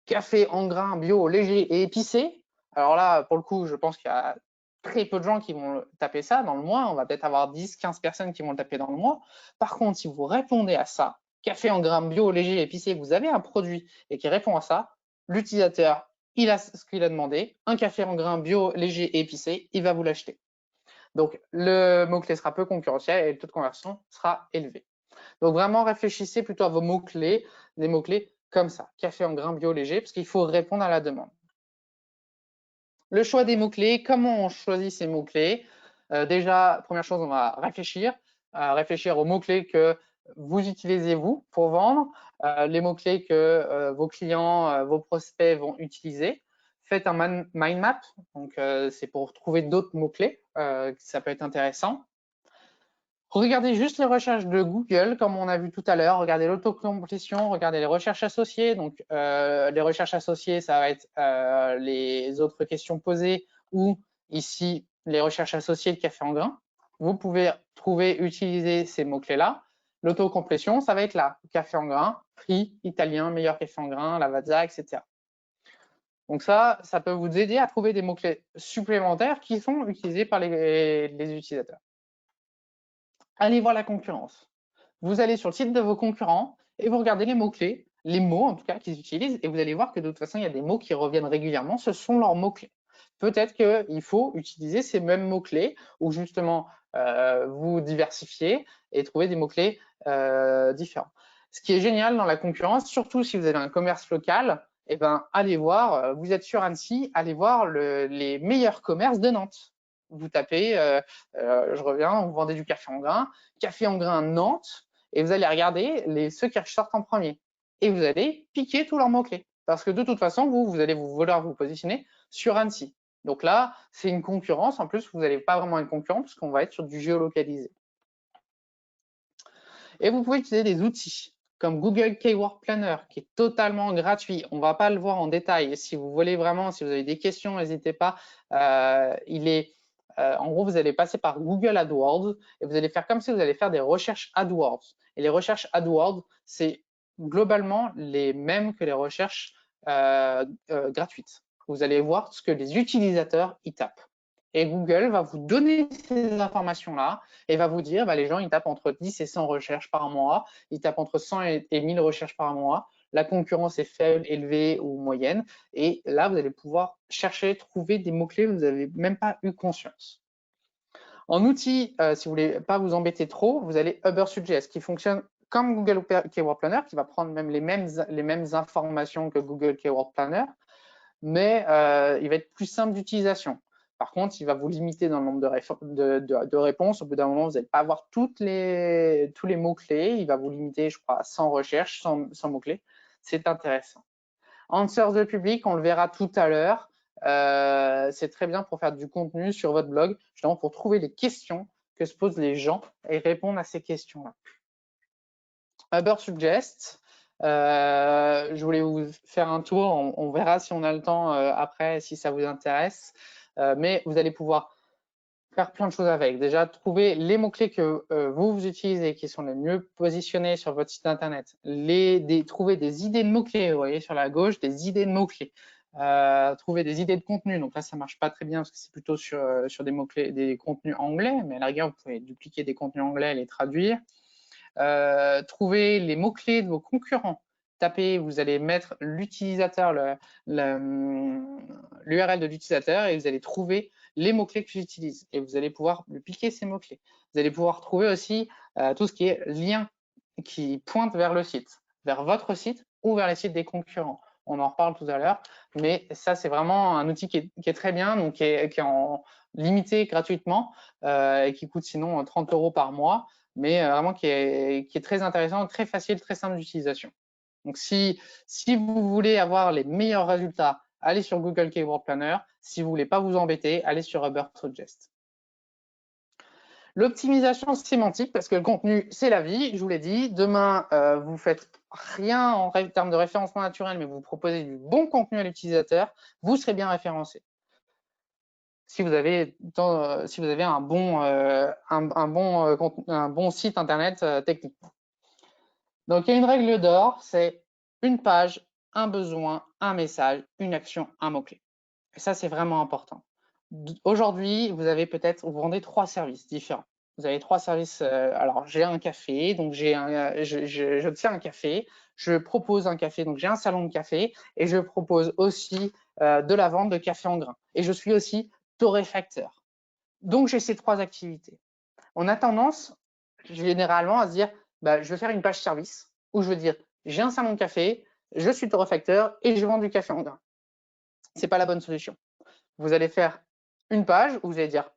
Café en grain, bio, léger et épicé. Alors là, pour le coup, je pense qu'il y a très peu de gens qui vont taper ça dans le mois. On va peut-être avoir 10, 15 personnes qui vont le taper dans le mois. Par contre, si vous répondez à ça, café en grain, bio, léger, épicé, vous avez un produit et qui répond à ça, l'utilisateur, il a ce qu'il a demandé, un café en grain, bio, léger et épicé, il va vous l'acheter. Donc, le mot-clé sera peu concurrentiel et le taux de conversion sera élevé. Donc, vraiment, réfléchissez plutôt à vos mots-clés, des mots-clés comme ça, café en grain bio léger, parce qu'il faut répondre à la demande. Le choix des mots-clés, comment on choisit ces mots-clés? Déjà, première chose, on va réfléchir aux mots-clés que vous utilisez vous pour vendre, les mots-clés que vos clients, vos prospects vont utiliser. Faites un mind map, donc c'est pour trouver d'autres mots-clés, ça peut être intéressant. Regardez juste les recherches de Google, comme on a vu tout à l'heure. Regardez l'autocomplétion, regardez les recherches associées. Donc, les recherches associées, ça va être les autres questions posées ou ici, les recherches associées de café en grain. Vous pouvez utiliser ces mots-clés-là. L'autocomplétion, ça va être là. Café en grain, prix, italien, meilleur café en grain, Lavazza, etc. Donc ça peut vous aider à trouver des mots-clés supplémentaires qui sont utilisés par les utilisateurs. Allez voir la concurrence. Vous allez sur le site de vos concurrents et vous regardez les mots-clés, les mots en tout cas qu'ils utilisent, et vous allez voir que de toute façon, il y a des mots qui reviennent régulièrement, ce sont leurs mots-clés. Peut-être qu'il faut utiliser ces mêmes mots-clés ou justement vous diversifier et trouver des mots-clés différents. Ce qui est génial dans la concurrence, surtout si vous avez un commerce local, eh ben, allez voir, vous êtes sur Annecy, allez voir les meilleurs commerces de Nantes. Vous tapez, je reviens, vous vendez du café en grain Nantes, et vous allez regarder ceux qui ressortent en premier. Et vous allez piquer tous leurs mots-clés. Parce que de toute façon, vous allez vouloir vous positionner sur Annecy. Donc là, c'est une concurrence. En plus, vous n'allez pas vraiment être concurrent puisqu'on va être sur du géolocalisé. Et vous pouvez utiliser des outils comme Google Keyword Planner qui est totalement gratuit. On ne va pas le voir en détail. Si vous voulez vraiment, si vous avez des questions, n'hésitez pas. En gros, vous allez passer par Google AdWords et vous allez faire comme si vous allez faire des recherches AdWords. Et les recherches AdWords, c'est globalement les mêmes que les recherches gratuites. Vous allez voir ce que les utilisateurs y tapent. Et Google va vous donner ces informations-là et va vous dire, les gens, ils tapent entre 10 et 100 recherches par mois, ils tapent entre 100 et 1000 recherches par mois, la concurrence est faible, élevée ou moyenne, et là, vous allez pouvoir chercher, trouver des mots-clés, vous n'avez même pas eu conscience. En outil, si vous voulez pas vous embêter trop, vous allez Ubersuggest, qui fonctionne comme Google Keyword Planner, qui va prendre même les mêmes informations que Google Keyword Planner, mais il va être plus simple d'utilisation. Par contre, il va vous limiter dans le nombre de réponses. Au bout d'un moment, vous n'allez pas avoir tous les mots-clés. Il va vous limiter, je crois, à 100 recherches, 100 mots-clés. C'est intéressant. Answer the Public, on le verra tout à l'heure. C'est très bien pour faire du contenu sur votre blog, justement pour trouver les questions que se posent les gens et répondre à ces questions-là. Ubersuggest, je voulais vous faire un tour, on verra si on a le temps après, si ça vous intéresse, mais vous allez pouvoir faire plein de choses avec. Déjà, trouver les mots-clés que vous utilisez, qui sont les mieux positionnés sur votre site internet, trouver des idées de mots-clés, vous voyez sur la gauche, des idées de mots-clés. Trouver des idées de contenu, donc là ça marche pas très bien parce que c'est plutôt sur des mots-clés, des contenus anglais, mais à la rigueur vous pouvez dupliquer des contenus anglais et les traduire. Trouver les mots-clés de vos concurrents. Tapez, vous allez mettre l'utilisateur, l'URL de l'utilisateur et vous allez trouver les mots-clés que j'utilise et vous allez pouvoir lui piquer ces mots-clés. Vous allez pouvoir trouver aussi tout ce qui est lien qui pointe vers le site, vers votre site ou vers les sites des concurrents. On en reparle tout à l'heure, mais ça c'est vraiment un outil qui est très bien, donc qui est en limité gratuitement et qui coûte sinon 30 € par mois, mais vraiment qui est très intéressant, très facile, très simple d'utilisation. Donc si vous voulez avoir les meilleurs résultats, allez sur Google Keyword Planner. Si vous voulez pas vous embêter, allez sur Ubersuggest. L'optimisation sémantique, parce que le contenu, c'est la vie, je vous l'ai dit. Demain, vous faites rien en termes de référencement naturel, mais vous proposez du bon contenu à l'utilisateur, vous serez bien référencé. Si vous avez un bon site internet technique. Donc, il y a une règle d'or, c'est une page, un besoin, un message, une action, un mot-clé. Et ça, c'est vraiment important. Aujourd'hui, vous vendez 3 services différents. Vous avez 3 services. Alors, j'ai un café, donc je tiens un café. Je propose un café, donc j'ai un salon de café. Et je propose aussi de la vente de café en grains. Et je suis aussi torréfacteur. Donc, j'ai ces 3 activités. On a tendance, généralement, à se dire, je vais faire une page service où je veux dire, j'ai un salon de café, je suis torréfacteur et je vends du café en grains. Ce n'est pas la bonne solution. Vous allez faire une page où vous allez dire,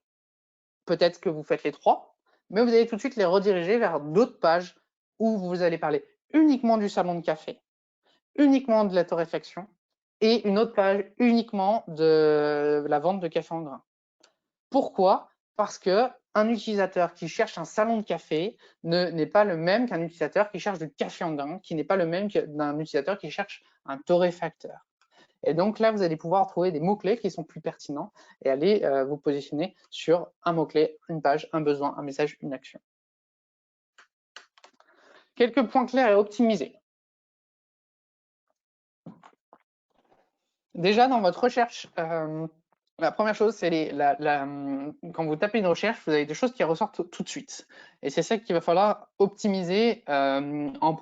peut-être que vous faites les 3, mais vous allez tout de suite les rediriger vers d'autres pages où vous allez parler uniquement du salon de café, uniquement de la torréfaction et une autre page uniquement de la vente de café en grains. Pourquoi? Parce que un utilisateur qui cherche un salon de café n'est pas le même qu'un utilisateur qui cherche du café en grains, qui n'est pas le même qu'un utilisateur qui cherche un torréfacteur. Et donc là, vous allez pouvoir trouver des mots-clés qui sont plus pertinents et aller vous positionner sur un mot-clé, une page, un besoin, un message, une action. Quelques points clairs et optimisés. Déjà, dans votre recherche, la première chose, c'est quand vous tapez une recherche, vous avez des choses qui ressortent tout de suite. Et c'est ça qu'il va falloir optimiser en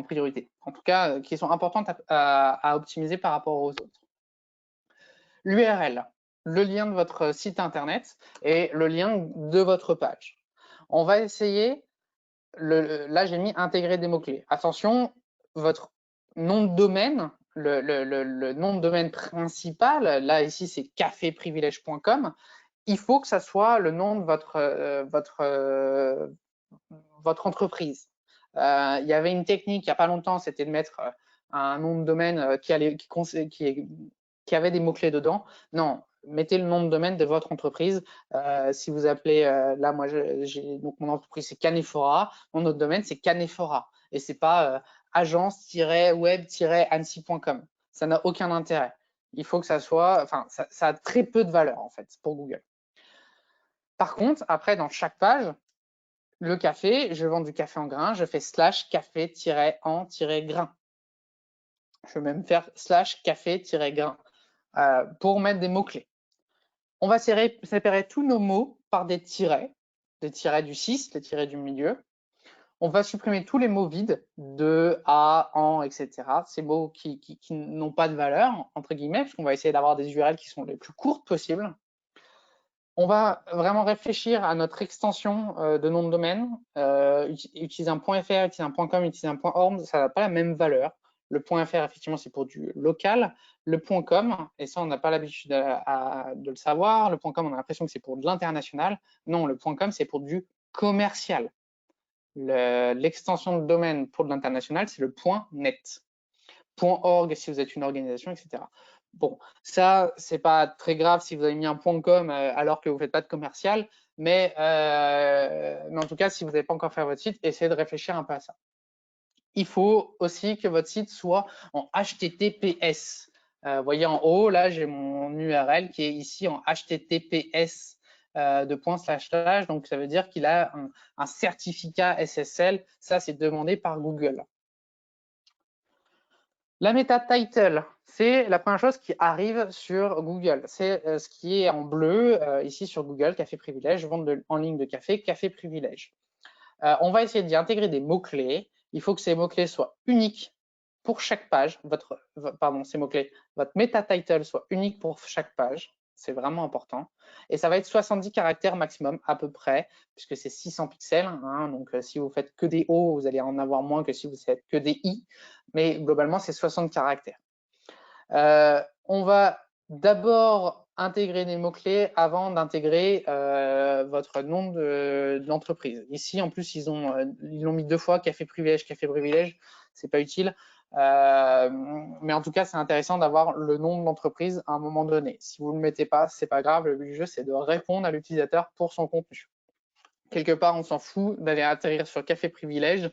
priorité. En tout cas, qui sont importantes à optimiser par rapport aux autres. L'URL, le lien de votre site internet et le lien de votre page. On va essayer, là j'ai mis intégrer des mots-clés. Attention, votre nom de domaine, le nom de domaine principal, là ici c'est caféprivilège.com, il faut que ça soit le nom de votre entreprise. Il y avait une technique il n'y a pas longtemps, c'était de mettre un nom de domaine qui avait des mots-clés dedans. Non, mettez le nom de domaine de votre entreprise. Si vous appelez, là, moi, donc mon entreprise, c'est Canephora. Mon autre domaine, c'est Canephora. Et c'est pas agence-web-annecy.com. Ça n'a aucun intérêt. Il faut que ça soit, enfin, ça a très peu de valeur, en fait, pour Google. Par contre, après, dans chaque page, le café, je vends du café en grains, je fais /café-en-grain. Je vais même faire /café-grain. Pour mettre des mots-clés. On va séparer tous nos mots par des tirets du 6, les tirets du milieu. On va supprimer tous les mots vides, de, à, en, etc. Ces mots qui n'ont pas de valeur, entre guillemets, parce qu'on va essayer d'avoir des URL qui sont les plus courtes possibles. On va vraiment réfléchir à notre extension de nom de domaine. Utiliser un .fr, utiliser un .com, utiliser un .org, ça n'a pas la même valeur. Le .fr, effectivement, c'est pour du local. Le .com, et ça, on n'a pas l'habitude de le savoir. Le .com, on a l'impression que c'est pour de l'international. Non, le .com, c'est pour du commercial. L'extension de domaine pour de l'international, c'est le .net. .org si vous êtes une organisation, etc. Bon, ça, c'est pas très grave si vous avez mis un .com alors que vous ne faites pas de commercial, mais en tout cas, si vous n'avez pas encore fait votre site, essayez de réfléchir un peu à ça. Il faut aussi que votre site soit en HTTPS. Vous voyez en haut, là, j'ai mon URL qui est ici en HTTPS de // donc ça veut dire qu'il a un certificat SSL. Ça, c'est demandé par Google. La meta title, c'est la première chose qui arrive sur Google. C'est ce qui est en bleu ici sur Google, café privilège, vente en ligne de café, café privilège. On va essayer d'y intégrer des mots-clés. Il faut que ces mots-clés soient uniques pour chaque page. Votre meta title soit unique pour chaque page. C'est vraiment important. Et ça va être 70 caractères maximum à peu près, puisque c'est 600 pixels. Hein, donc, si vous faites que des O, vous allez en avoir moins que si vous faites que des I. Mais globalement, c'est 60 caractères. On va d'abord intégrer des mots-clés avant d'intégrer votre nom de l'entreprise. Ici, en plus, ils l'ont mis 2 fois, café privilège, c'est pas utile. Mais en tout cas, c'est intéressant d'avoir le nom de l'entreprise à un moment donné. Si vous ne le mettez pas, c'est pas grave. Le but du jeu, c'est de répondre à l'utilisateur pour son contenu. Quelque part, on s'en fout d'aller atterrir sur café privilège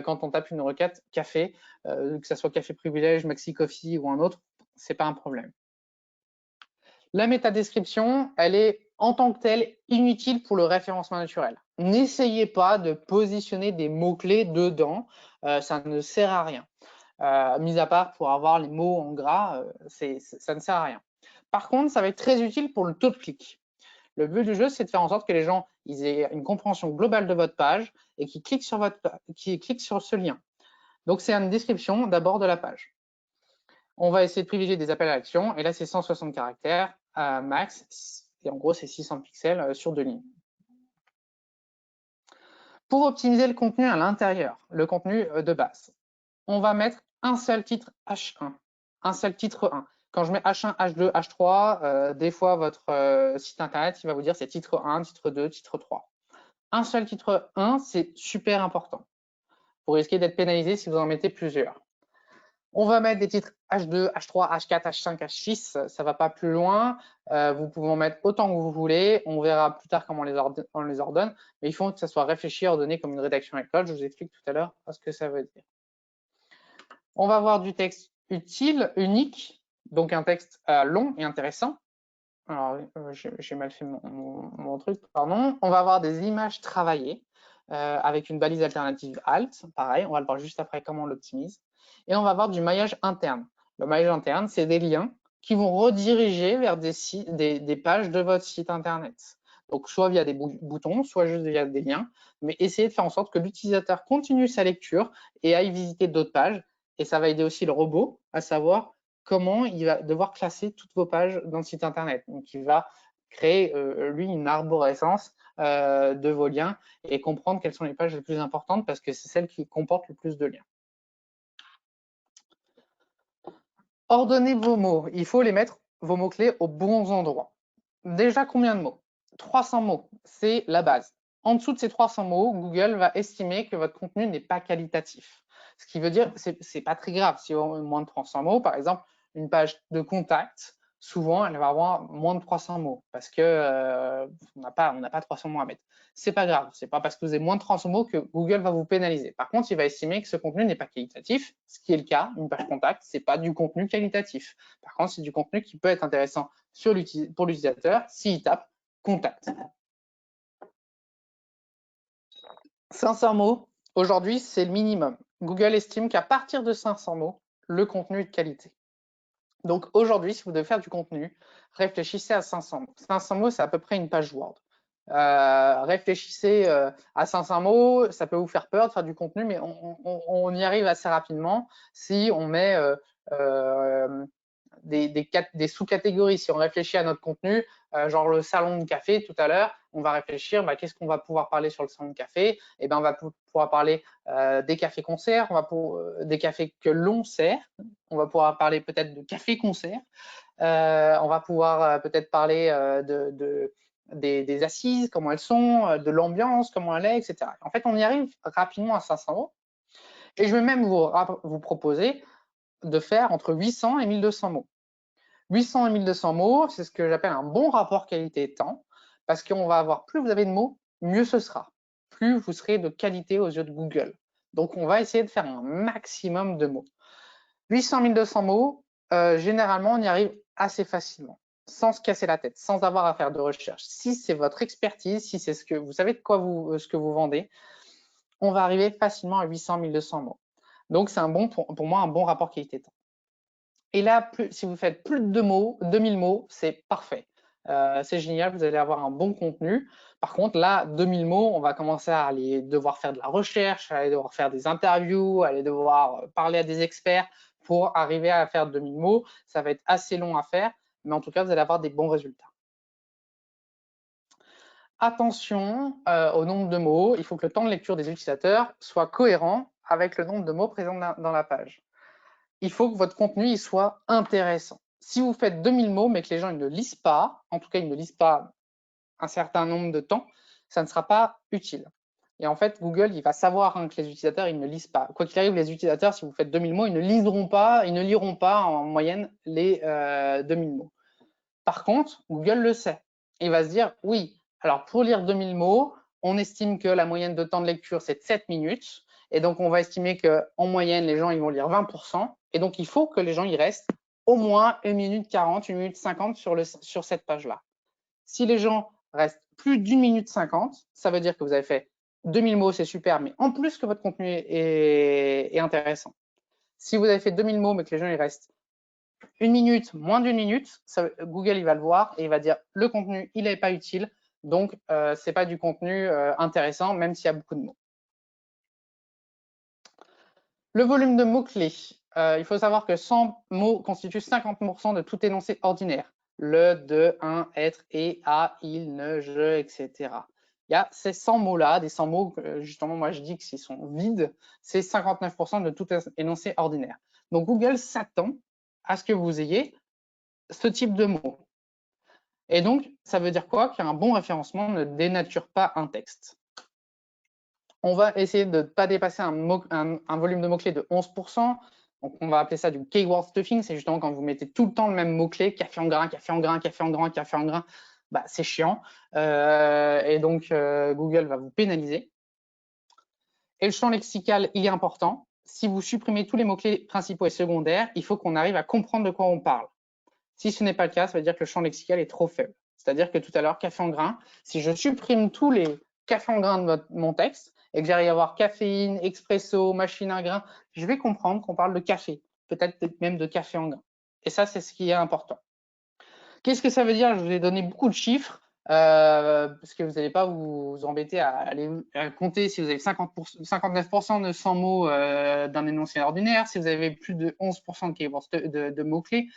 quand on tape une requête café, que ce soit café privilège, maxi coffee ou un autre, c'est pas un problème. La métadescription, elle est en tant que telle inutile pour le référencement naturel. N'essayez pas de positionner des mots-clés dedans, ça ne sert à rien. Mis à part pour avoir les mots en gras, ça ne sert à rien. Par contre, ça va être très utile pour le taux de clic. Le but du jeu, c'est de faire en sorte que les gens aient une compréhension globale de votre page et qu'ils cliquent sur ce lien. Donc, c'est une description d'abord de la page. On va essayer de privilégier des appels à l'action. Et là, c'est 160 caractères max. Et en gros, c'est 600 pixels sur 2 lignes. Pour optimiser le contenu à l'intérieur, le contenu de base, on va mettre un seul titre H1, un seul titre 1. Quand je mets H1, H2, H3, des fois, votre site internet, il va vous dire c'est titre 1, titre 2, titre 3. Un seul titre 1, c'est super important. Vous risquez d'être pénalisé si vous en mettez plusieurs. On va mettre des titres H2, H3, H4, H5, H6, ça ne va pas plus loin. Vous pouvez en mettre autant que vous voulez. On verra plus tard comment on les ordonne. Mais il faut que ça soit réfléchi, ordonné comme une rédaction école. Je vous explique tout à l'heure ce que ça veut dire. On va avoir du texte utile, unique, donc un texte long et intéressant. Alors, j'ai mal fait mon truc, pardon. On va avoir des images travaillées avec une balise alternative alt. Pareil, on va le voir juste après comment on l'optimise. Et on va avoir du maillage interne. Le maillage interne, c'est des liens qui vont rediriger vers des pages de votre site internet. Donc, soit via des boutons, soit juste via des liens. Mais essayez de faire en sorte que l'utilisateur continue sa lecture et aille visiter d'autres pages. Et ça va aider aussi le robot à savoir comment il va devoir classer toutes vos pages dans le site internet. Donc, il va créer, lui, une arborescence de vos liens et comprendre quelles sont les pages les plus importantes parce que c'est celles qui comportent le plus de liens. Ordonnez vos mots. Il faut les mettre, vos mots-clés, aux bons endroits. Déjà, combien de mots? 300 mots, c'est la base. En dessous de ces 300 mots, Google va estimer que votre contenu n'est pas qualitatif. Ce qui veut dire, c'est pas très grave. Si on a moins de 300 mots, par exemple, une page de contact, souvent, elle va avoir moins de 300 mots parce que on n'a pas 300 mots à mettre. C'est pas grave. C'est pas parce que vous avez moins de 300 mots que Google va vous pénaliser. Par contre, il va estimer que ce contenu n'est pas qualitatif, ce qui est le cas. Une page contact, c'est pas du contenu qualitatif. Par contre, c'est du contenu qui peut être intéressant pour l'utilisateur s'il tape contact. 500 mots, aujourd'hui, c'est le minimum. Google estime qu'à partir de 500 mots, le contenu est de qualité. Donc aujourd'hui, si vous devez faire du contenu, réfléchissez à 500 mots. 500 mots, c'est à peu près une page Word. Réfléchissez à 500 mots, ça peut vous faire peur de faire du contenu, mais on y arrive assez rapidement si on met des sous-catégories. Si on réfléchit à notre contenu, genre le salon de café tout à l'heure, on va réfléchir, qu'est-ce qu'on va pouvoir parler sur le salon de café? Eh ben, on va pouvoir parler des cafés-concerts, des cafés que l'on sert, on va pouvoir parler peut-être de café-concert, on va pouvoir peut-être parler des assises, comment elles sont, de l'ambiance, comment elle est, etc. En fait, on y arrive rapidement à 500 mots. Et je vais même vous proposer de faire entre 800 et 1200 mots. 800 et 1200 mots, c'est ce que j'appelle un bon rapport qualité-temps, parce qu'on va avoir, plus vous avez de mots, mieux ce sera. Plus vous serez de qualité aux yeux de Google. Donc, on va essayer de faire un maximum de mots. 800 1200 mots, généralement, on y arrive assez facilement, sans se casser la tête, sans avoir à faire de recherche. Si c'est votre expertise, si c'est ce que vous savez de quoi ce que vous vendez, on va arriver facilement à 800 1200 mots. Donc, c'est pour moi un bon rapport qualité-temps. Et là, si vous faites plus de 2000 mots, c'est parfait. C'est génial, vous allez avoir un bon contenu. Par contre, là, 2000 mots, on va commencer à aller devoir faire de la recherche, aller devoir faire des interviews, aller devoir parler à des experts pour arriver à faire 2000 mots. Ça va être assez long à faire, mais en tout cas, vous allez avoir des bons résultats. Attention au nombre de mots. Il faut que le temps de lecture des utilisateurs soit cohérent avec le nombre de mots présents dans la page. Il faut que votre contenu il soit intéressant. Si vous faites 2000 mots, mais que les gens ils ne lisent pas, en tout cas, ils ne lisent pas un certain nombre de temps, ça ne sera pas utile. Et en fait, Google, il va savoir que les utilisateurs, ils ne lisent pas. Quoi qu'il arrive, les utilisateurs, si vous faites 2000 mots, ils ne liront pas en moyenne les 2000 mots. Par contre, Google le sait. Il va se dire, oui, alors pour lire 2000 mots, on estime que la moyenne de temps de lecture, c'est de 7 minutes. Et donc, on va estimer qu'en moyenne, les gens ils vont lire 20%. Et donc, il faut que les gens y restent au moins 1 minute 40, 1 minute 50 sur cette page-là. Si les gens restent plus d'1 minute 50, ça veut dire que vous avez fait 2000 mots, c'est super, mais en plus que votre contenu est intéressant. Si vous avez fait 2000 mots, mais que les gens y restent 1 minute, moins d'1 minute, Google il va le voir et il va dire le contenu il n'est pas utile, donc c'est pas du contenu intéressant, même s'il y a beaucoup de mots. Le volume de mots-clés. Il faut savoir que 100 mots constituent 50% de tout énoncé ordinaire. Le, de, un, être, et, a, il, ne, je, etc. Il y a ces 100 mots-là, des 100 mots, justement, moi je dis qu'ils sont vides, c'est 59% de tout énoncé ordinaire. Donc Google s'attend à ce que vous ayez ce type de mots. Et donc, ça veut dire quoi? Qu'un bon référencement ne dénature pas un texte. On va essayer de ne pas dépasser un volume de mots-clés de 11%. Donc, on va appeler ça du keyword stuffing. C'est justement quand vous mettez tout le temps le même mot-clé, café en grain, café en grain, café en grain, café en grain, c'est chiant. Et donc, Google va vous pénaliser. Et le champ lexical, il est important. Si vous supprimez tous les mots-clés principaux et secondaires, il faut qu'on arrive à comprendre de quoi on parle. Si ce n'est pas le cas, ça veut dire que le champ lexical est trop faible. C'est-à-dire que tout à l'heure, café en grain, si je supprime tous les cafés en grain de mon texte et que j'arrive à avoir caféine, expresso, machine à grain, je vais comprendre qu'on parle de café, peut-être même de café en grain. Et ça, c'est ce qui est important. Qu'est-ce que ça veut dire? Je vous ai donné beaucoup de chiffres parce que vous n'allez pas vous embêter à aller compter si vous avez 59% de 100 mots d'un énoncé ordinaire, si vous avez plus de 11% de mots-clés.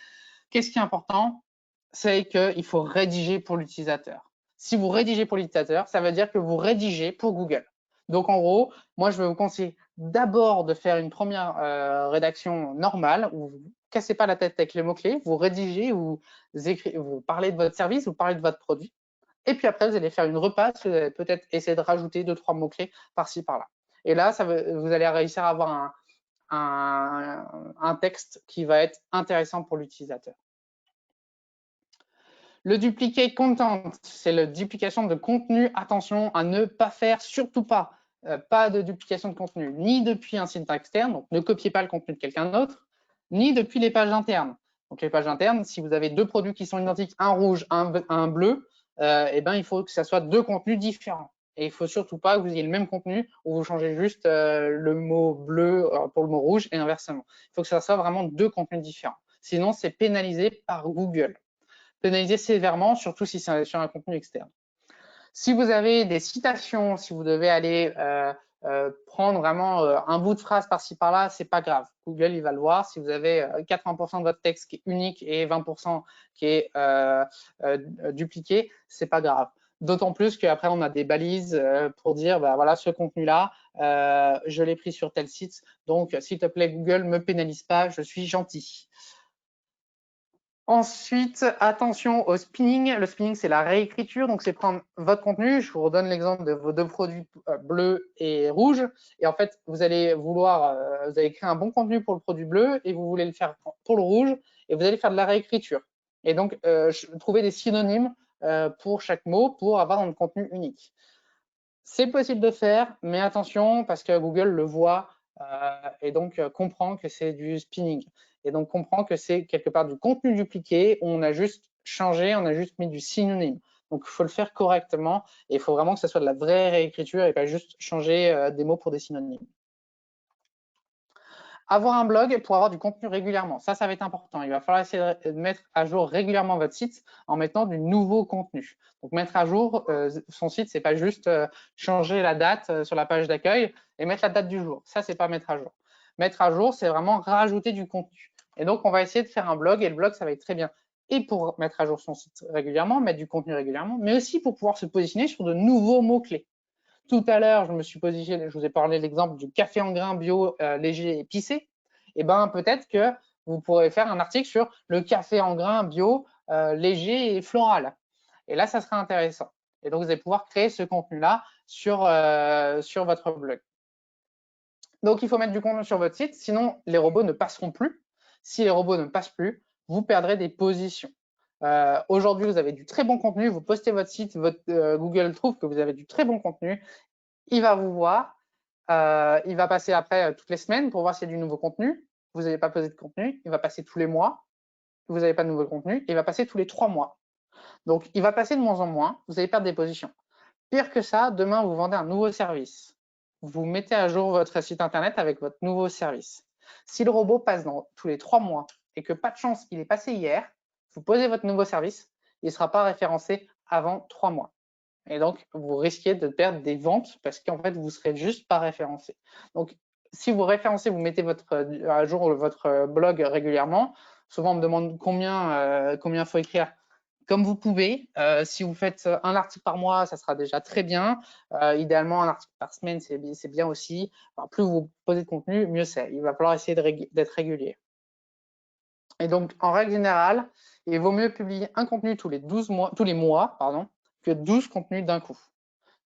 Qu'est-ce qui est important? C'est qu'il faut rédiger pour l'utilisateur. Si vous rédigez pour l'utilisateur, ça veut dire que vous rédigez pour Google. Donc, en gros, moi, je vais vous conseiller d'abord de faire une première rédaction normale où vous ne cassez pas la tête avec les mots-clés, vous rédigez, vous parlez de votre service, vous parlez de votre produit. Et puis après, vous allez faire une repasse, vous allez peut-être essayer de rajouter 2-3 mots-clés par-ci, par-là. Et là, vous allez réussir à avoir un texte qui va être intéressant pour l'utilisateur. Le duplicate content, c'est la duplication de contenu. Attention à ne pas faire, surtout pas. Pas de duplication de contenu, ni depuis un site externe, donc ne copiez pas le contenu de quelqu'un d'autre, ni depuis les pages internes. Donc les pages internes, si vous avez deux produits qui sont identiques, un rouge, un bleu, il faut que ça soit deux contenus différents. Et il ne faut surtout pas que vous ayez le même contenu où vous changez juste le mot bleu pour le mot rouge et inversement. Il faut que ça soit vraiment deux contenus différents. Sinon, c'est pénalisé par Google. Pénaliser sévèrement, surtout si c'est sur un contenu externe. Si vous avez des citations, si vous devez aller prendre vraiment un bout de phrase par-ci par-là, c'est pas grave. Google, il va le voir. Si vous avez 80% de votre texte qui est unique et 20% qui est dupliqué, c'est pas grave. D'autant plus qu'après, on a des balises pour dire, bah, voilà, ce contenu-là, je l'ai pris sur tel site. Donc, s'il te plaît, Google, ne me pénalise pas, je suis gentil. Ensuite, attention au spinning. Le spinning, c'est la réécriture. Donc, c'est prendre votre contenu. Je vous redonne l'exemple de vos deux produits bleus et rouges. Et en fait, vous allez vous allez créer un bon contenu pour le produit bleu et vous voulez le faire pour le rouge et vous allez faire de la réécriture. Et donc, trouver des synonymes pour chaque mot pour avoir un contenu unique. C'est possible de faire, mais attention parce que Google le voit et donc comprend que c'est du spinning. Et donc comprend que c'est quelque part du contenu dupliqué où on a juste changé, on a juste mis du synonyme. Donc il faut le faire correctement et il faut vraiment que ce soit de la vraie réécriture et pas juste changer des mots pour des synonymes. Avoir un blog pour avoir du contenu régulièrement, ça va être important. Il va falloir essayer de mettre à jour régulièrement votre site en mettant du nouveau contenu. Donc mettre à jour son site, c'est pas juste changer la date sur la page d'accueil et mettre la date du jour. Ça, c'est pas mettre à jour. Mettre à jour, c'est vraiment rajouter du contenu. Et donc, on va essayer de faire un blog et le blog, ça va être très bien. Et pour mettre à jour son site régulièrement, mettre du contenu régulièrement, mais aussi pour pouvoir se positionner sur de nouveaux mots-clés. Tout à l'heure, je me suis positionné, je vous ai parlé de l'exemple du café en grains bio léger et épicé. Et ben peut-être que vous pourrez faire un article sur le café en grains bio léger et floral. Et là, ça sera intéressant. Et donc, vous allez pouvoir créer ce contenu-là sur votre blog. Donc, il faut mettre du contenu sur votre site, sinon les robots ne passeront plus. Si les robots ne passent plus, vous perdrez des positions. Aujourd'hui, vous avez du très bon contenu, vous postez votre site, Google trouve que vous avez du très bon contenu, il va vous voir, il va passer après toutes les semaines pour voir s'il y a du nouveau contenu. Vous n'avez pas posé de contenu, il va passer tous les mois, vous n'avez pas de nouveau contenu, il va passer tous les 3 mois. Donc, il va passer de moins en moins, vous allez perdre des positions. Pire que ça, demain, vous vendez un nouveau service. Vous mettez à jour votre site internet avec votre nouveau service. Si le robot passe dans tous les 3 mois et que pas de chance, il est passé hier, vous posez votre nouveau service, il ne sera pas référencé avant 3 mois. Et donc, vous risquez de perdre des ventes parce qu'en fait, vous ne serez juste pas référencé. Donc, si vous référencez, vous mettez à jour votre blog régulièrement, souvent on me demande combien faut écrire. Comme vous pouvez, si vous faites un article par mois, ça sera déjà très bien. Idéalement, un article par semaine, c'est bien aussi. Alors, plus vous posez de contenu, mieux c'est. Il va falloir essayer d'être régulier. Et donc, en règle générale, il vaut mieux publier un contenu tous les mois, que 12 contenus d'un coup.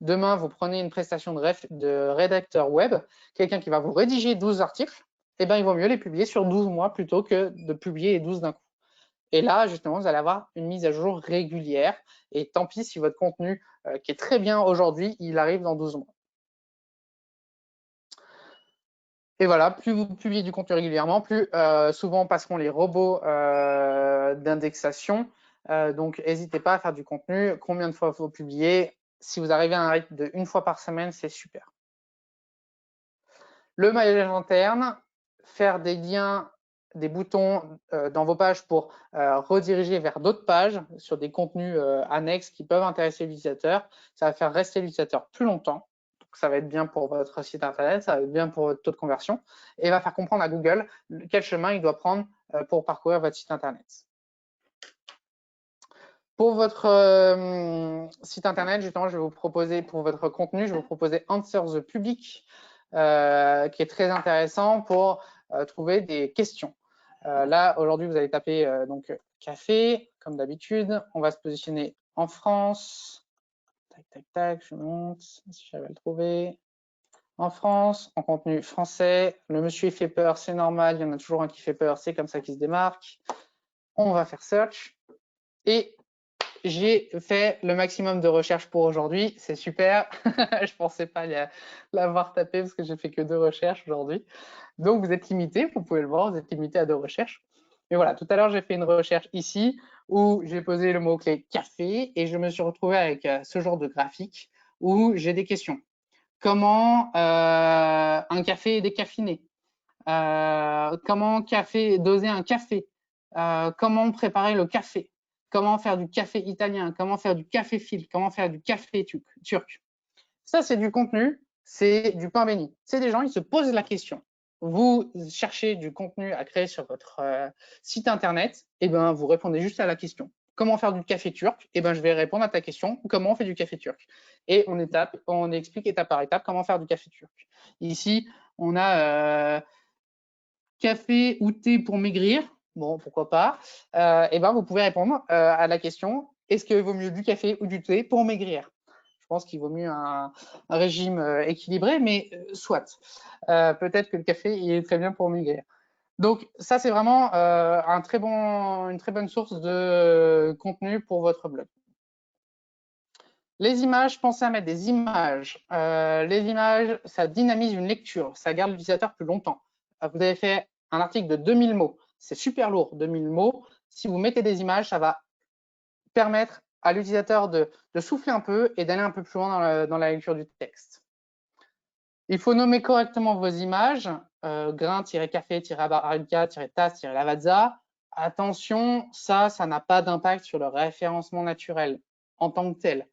Demain, vous prenez une prestation de rédacteur web, quelqu'un qui va vous rédiger 12 articles, eh ben, il vaut mieux les publier sur 12 mois plutôt que de publier les 12 d'un coup. Et là, justement, vous allez avoir une mise à jour régulière. Et tant pis si votre contenu, qui est très bien aujourd'hui, il arrive dans 12 mois. Et voilà, plus vous publiez du contenu régulièrement, plus souvent passeront les robots d'indexation. Donc, n'hésitez pas à faire du contenu. Combien de fois vous publiez? Si vous arrivez à un rythme de 1 fois par semaine, c'est super. Le maillage interne, faire des liens, des boutons dans vos pages pour rediriger vers d'autres pages sur des contenus annexes qui peuvent intéresser l'utilisateur. Ça va faire rester l'utilisateur plus longtemps. Donc, ça va être bien pour votre site internet, ça va être bien pour votre taux de conversion et va faire comprendre à Google quel chemin il doit prendre pour parcourir votre site internet. Pour votre site internet, justement, je vais vous proposer, pour votre contenu, je vais vous proposer Answer the Public, qui est très intéressant pour trouver des questions. Là, aujourd'hui, vous allez taper donc café, comme d'habitude. On va se positionner en France. Tac, tac, tac, je monte, si j'arrive à le trouver. En France, en contenu français. Le monsieur, il fait peur, c'est normal. Il y en a toujours un qui fait peur, c'est comme ça qu'il se démarque. On va faire search. Et j'ai fait le maximum de recherches pour aujourd'hui, c'est super. Je pensais pas l'avoir tapé parce que j'ai fait que 2 recherches aujourd'hui. Donc vous êtes limité, vous pouvez le voir, vous êtes limité à 2 recherches. Mais voilà, tout à l'heure j'ai fait une recherche ici où j'ai posé le mot-clé café et je me suis retrouvé avec ce genre de graphique où j'ai des questions. Comment un café est décaféiné? Comment doser un café? Comment préparer le café? Comment faire du café italien? Comment faire du café filtre? Comment faire du café turc? Ça, c'est du contenu, c'est du pain béni. C'est des gens, ils se posent la question. Vous cherchez du contenu à créer sur votre site internet, et ben vous répondez juste à la question. comment faire du café turc? Eh ben, je vais répondre à ta question, comment on fait du café turc? Et on explique étape par étape comment faire du café turc. Ici, on a café ou thé pour maigrir. Bon, pourquoi pas. Eh ben, vous pouvez répondre à la question, est-ce qu'il vaut mieux du café ou du thé pour maigrir? Je pense qu'il vaut mieux un régime équilibré, mais soit. Peut-être que le café, il est très bien pour maigrir. Donc, ça, c'est vraiment une très bonne source de contenu pour votre blog. Les images, pensez à mettre des images. Les images, ça dynamise une lecture, ça garde l'utilisateur plus longtemps. Vous avez fait un article de 2000 mots, c'est super lourd, 2000 mots. Si vous mettez des images, ça va permettre à l'utilisateur de souffler un peu et d'aller un peu plus loin dans la lecture du texte. Il faut nommer correctement vos images, grain-café-arabica-tasse-lavazza. Attention, ça n'a pas d'impact sur le référencement naturel en tant que tel.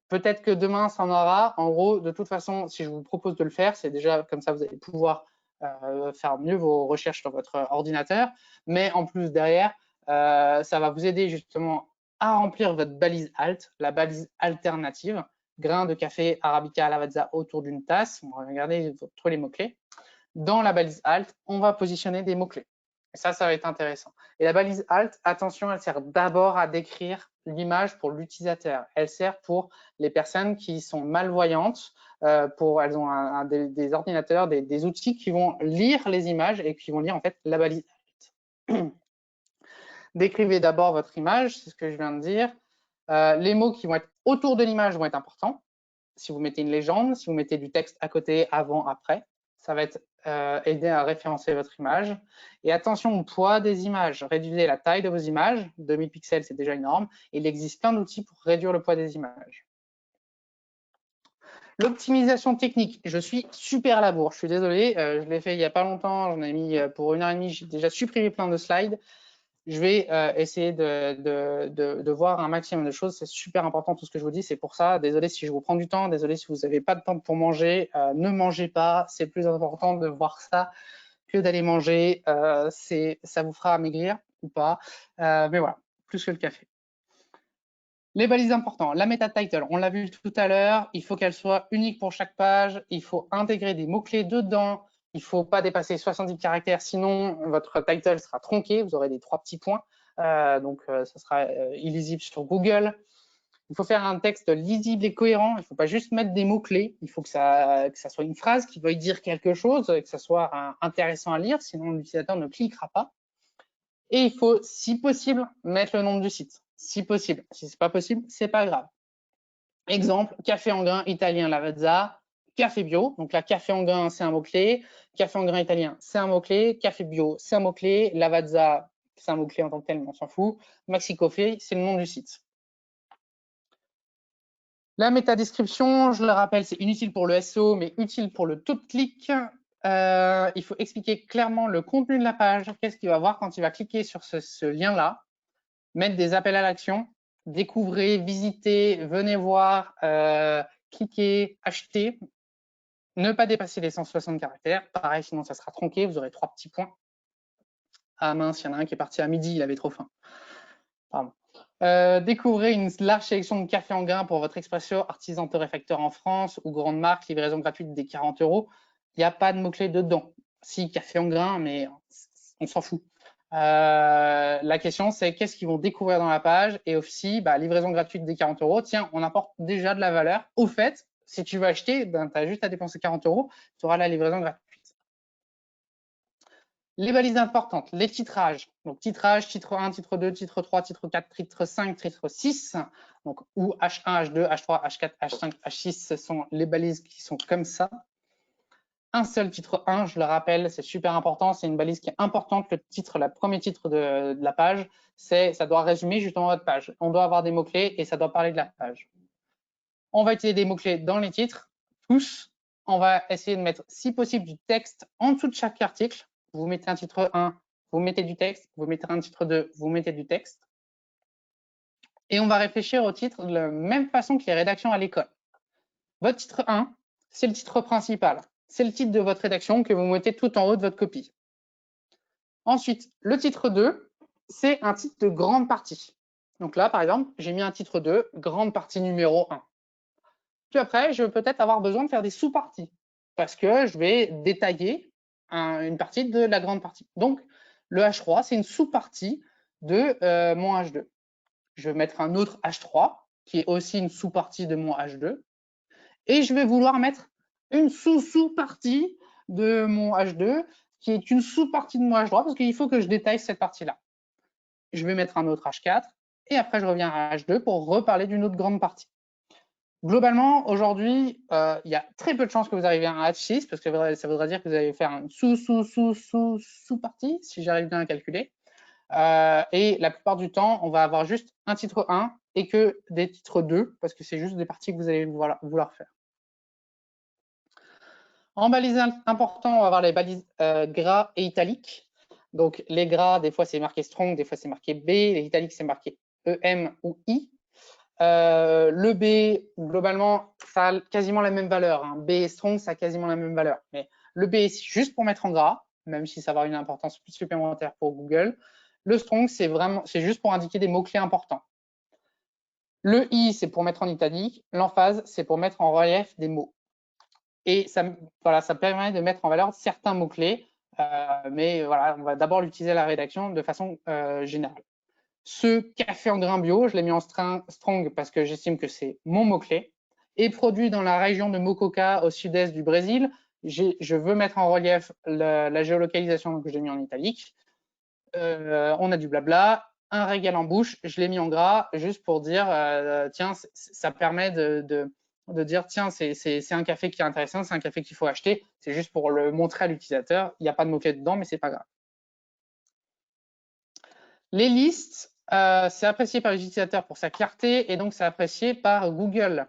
Peut-être que demain, ça en aura. En gros, de toute façon, si je vous propose de le faire, c'est déjà comme ça, vous allez pouvoir faire mieux vos recherches sur votre ordinateur. Mais en plus, derrière, ça va vous aider justement à remplir votre balise alt, la balise alternative, grain de café Arabica Lavazza autour d'une tasse. On va regarder tous les mots-clés. Dans la balise alt, on va positionner des mots-clés. Et ça va être intéressant. Et la balise alt, attention, elle sert d'abord à décrire l'image pour l'utilisateur. Elle sert pour les personnes qui sont malvoyantes, elles ont des ordinateurs, des outils qui vont lire les images et qui vont lire en fait la balise alt. Décrivez d'abord votre image, c'est ce que je viens de dire. Les mots qui vont être autour de l'image vont être importants. Si vous mettez une légende, si vous mettez du texte à côté, avant, après, ça va être aider à référencer votre image. Et attention au poids des images. Réduisez la taille de vos images. 2000 pixels, c'est déjà énorme. Il existe plein d'outils pour réduire le poids des images. L'optimisation technique. Je suis super à la bourre. Je suis désolé. Je l'ai fait il n'y a pas longtemps. J'en ai mis pour 1h30. J'ai déjà supprimé plein de slides. Je vais essayer de voir un maximum de choses. C'est super important tout ce que je vous dis. C'est pour ça. Désolé si je vous prends du temps. Désolé si vous n'avez pas de temps pour manger. Ne mangez pas. C'est plus important de voir ça que d'aller manger. Ça vous fera maigrir ou pas. Mais voilà, plus que le café. Les balises importantes. La meta title, on l'a vu tout à l'heure. Il faut qu'elle soit unique pour chaque page. Il faut intégrer des mots-clés dedans. Il ne faut pas dépasser 70 caractères, sinon votre title sera tronqué, vous aurez des 3 petits points, donc ça sera illisible sur Google. Il faut faire un texte lisible et cohérent, il ne faut pas juste mettre des mots-clés, il faut que ça soit une phrase qui veuille dire quelque chose, que ça soit intéressant à lire, sinon l'utilisateur ne cliquera pas. Et il faut, si possible, mettre le nom du site, si possible. Si ce n'est pas possible, ce n'est pas grave. Exemple, café en grain italien Lavazza, café bio. Donc là, café en grain, c'est un mot-clé. Café en grain italien, c'est un mot-clé. Café bio, c'est un mot-clé. Lavazza, c'est un mot-clé en tant que tel, mais on s'en fout. Maxi Coffee, c'est le nom du site. La métadescription, je le rappelle, c'est inutile pour le SEO, mais utile pour le taux de clic. Il faut expliquer clairement le contenu de la page, qu'est-ce qu'il va voir quand il va cliquer sur ce lien-là. Mettre des appels à l'action. Découvrez, visitez, venez voir, cliquez, achetez. Ne pas dépasser les 160 caractères. Pareil, sinon ça sera tronqué, vous aurez 3 petits points. Ah mince, il y en a un qui est parti à midi, il avait trop faim. Pardon. Découvrez une large sélection de café en grains pour votre expresso, artisan torréfacteur en France ou grande marque, livraison gratuite des 40 €. Il n'y a pas de mots-clés dedans. Si, café en grains, mais on s'en fout. La question, c'est qu'est-ce qu'ils vont découvrir dans la page, et aussi livraison gratuite des 40 €. Tiens, on apporte déjà de la valeur. Au fait, si tu veux acheter, tu as juste à dépenser 40 €, tu auras la livraison gratuite. Les balises importantes, les titrages. Donc titrage, titre 1, titre 2, titre 3, titre 4, titre 5, titre 6. Donc ou H1, H2, H3, H4, H5, H6, ce sont les balises qui sont comme ça. Un seul titre 1, je le rappelle, c'est super important, c'est une balise qui est importante. Le titre, le premier titre de la page, ça doit résumer justement votre page. On doit avoir des mots-clés et ça doit parler de la page. On va utiliser des mots-clés dans les titres, tous. On va essayer de mettre, si possible, du texte en dessous de chaque article. Vous mettez un titre 1, vous mettez du texte. Vous mettez un titre 2, vous mettez du texte. Et on va réfléchir au titre de la même façon que les rédactions à l'école. Votre titre 1, c'est le titre principal. C'est le titre de votre rédaction que vous mettez tout en haut de votre copie. Ensuite, le titre 2, c'est un titre de grande partie. Donc là, par exemple, j'ai mis un titre 2, grande partie numéro 1. Puis après, je vais peut-être avoir besoin de faire des sous-parties parce que je vais détailler une partie de la grande partie. Donc, le H3, c'est une sous-partie de mon H2. Je vais mettre un autre H3 qui est aussi une sous-partie de mon H2 et je vais vouloir mettre une sous-sous-partie de mon H2 qui est une sous-partie de mon H3 parce qu'il faut que je détaille cette partie-là. Je vais mettre un autre H4 et après je reviens à H2 pour reparler d'une autre grande partie. Globalement, aujourd'hui, il y a très peu de chances que vous arriviez à un H6 parce que ça voudrait dire que vous allez faire une sous-partie, si j'arrive bien à calculer. Et la plupart du temps, on va avoir juste un titre 1 et que des titres 2 parce que c'est juste des parties que vous allez vouloir faire. En balise important, on va avoir les balises gras et italiques. Donc les gras, des fois c'est marqué strong, des fois c'est marqué B. Les italiques, c'est marqué EM ou I. Le B, globalement, ça a quasiment la même valeur. Hein. B et strong, ça a quasiment la même valeur. Mais le B, c'est juste pour mettre en gras, même si ça va avoir une importance supplémentaire pour Google. Le strong, c'est juste pour indiquer des mots-clés importants. Le I, c'est pour mettre en italique. L'emphase, c'est pour mettre en relief des mots. Et ça, voilà, ça permet de mettre en valeur certains mots-clés. Mais voilà, on va d'abord l'utiliser à la rédaction de façon générale. Ce café en grain bio, je l'ai mis en strong parce que j'estime que c'est mon mot-clé. Et produit dans la région de Mococa au sud-est du Brésil. Je veux mettre en relief la géolocalisation, donc je l'ai mis en italique. On a du blabla, un régal en bouche, je l'ai mis en gras juste pour dire, tiens, ça permet de dire, tiens, c'est un café qui est intéressant, c'est un café qu'il faut acheter. C'est juste pour le montrer à l'utilisateur. Il n'y a pas de mot-clé dedans, mais c'est pas grave. Les listes, c'est apprécié par les utilisateurs pour sa clarté et donc c'est apprécié par Google.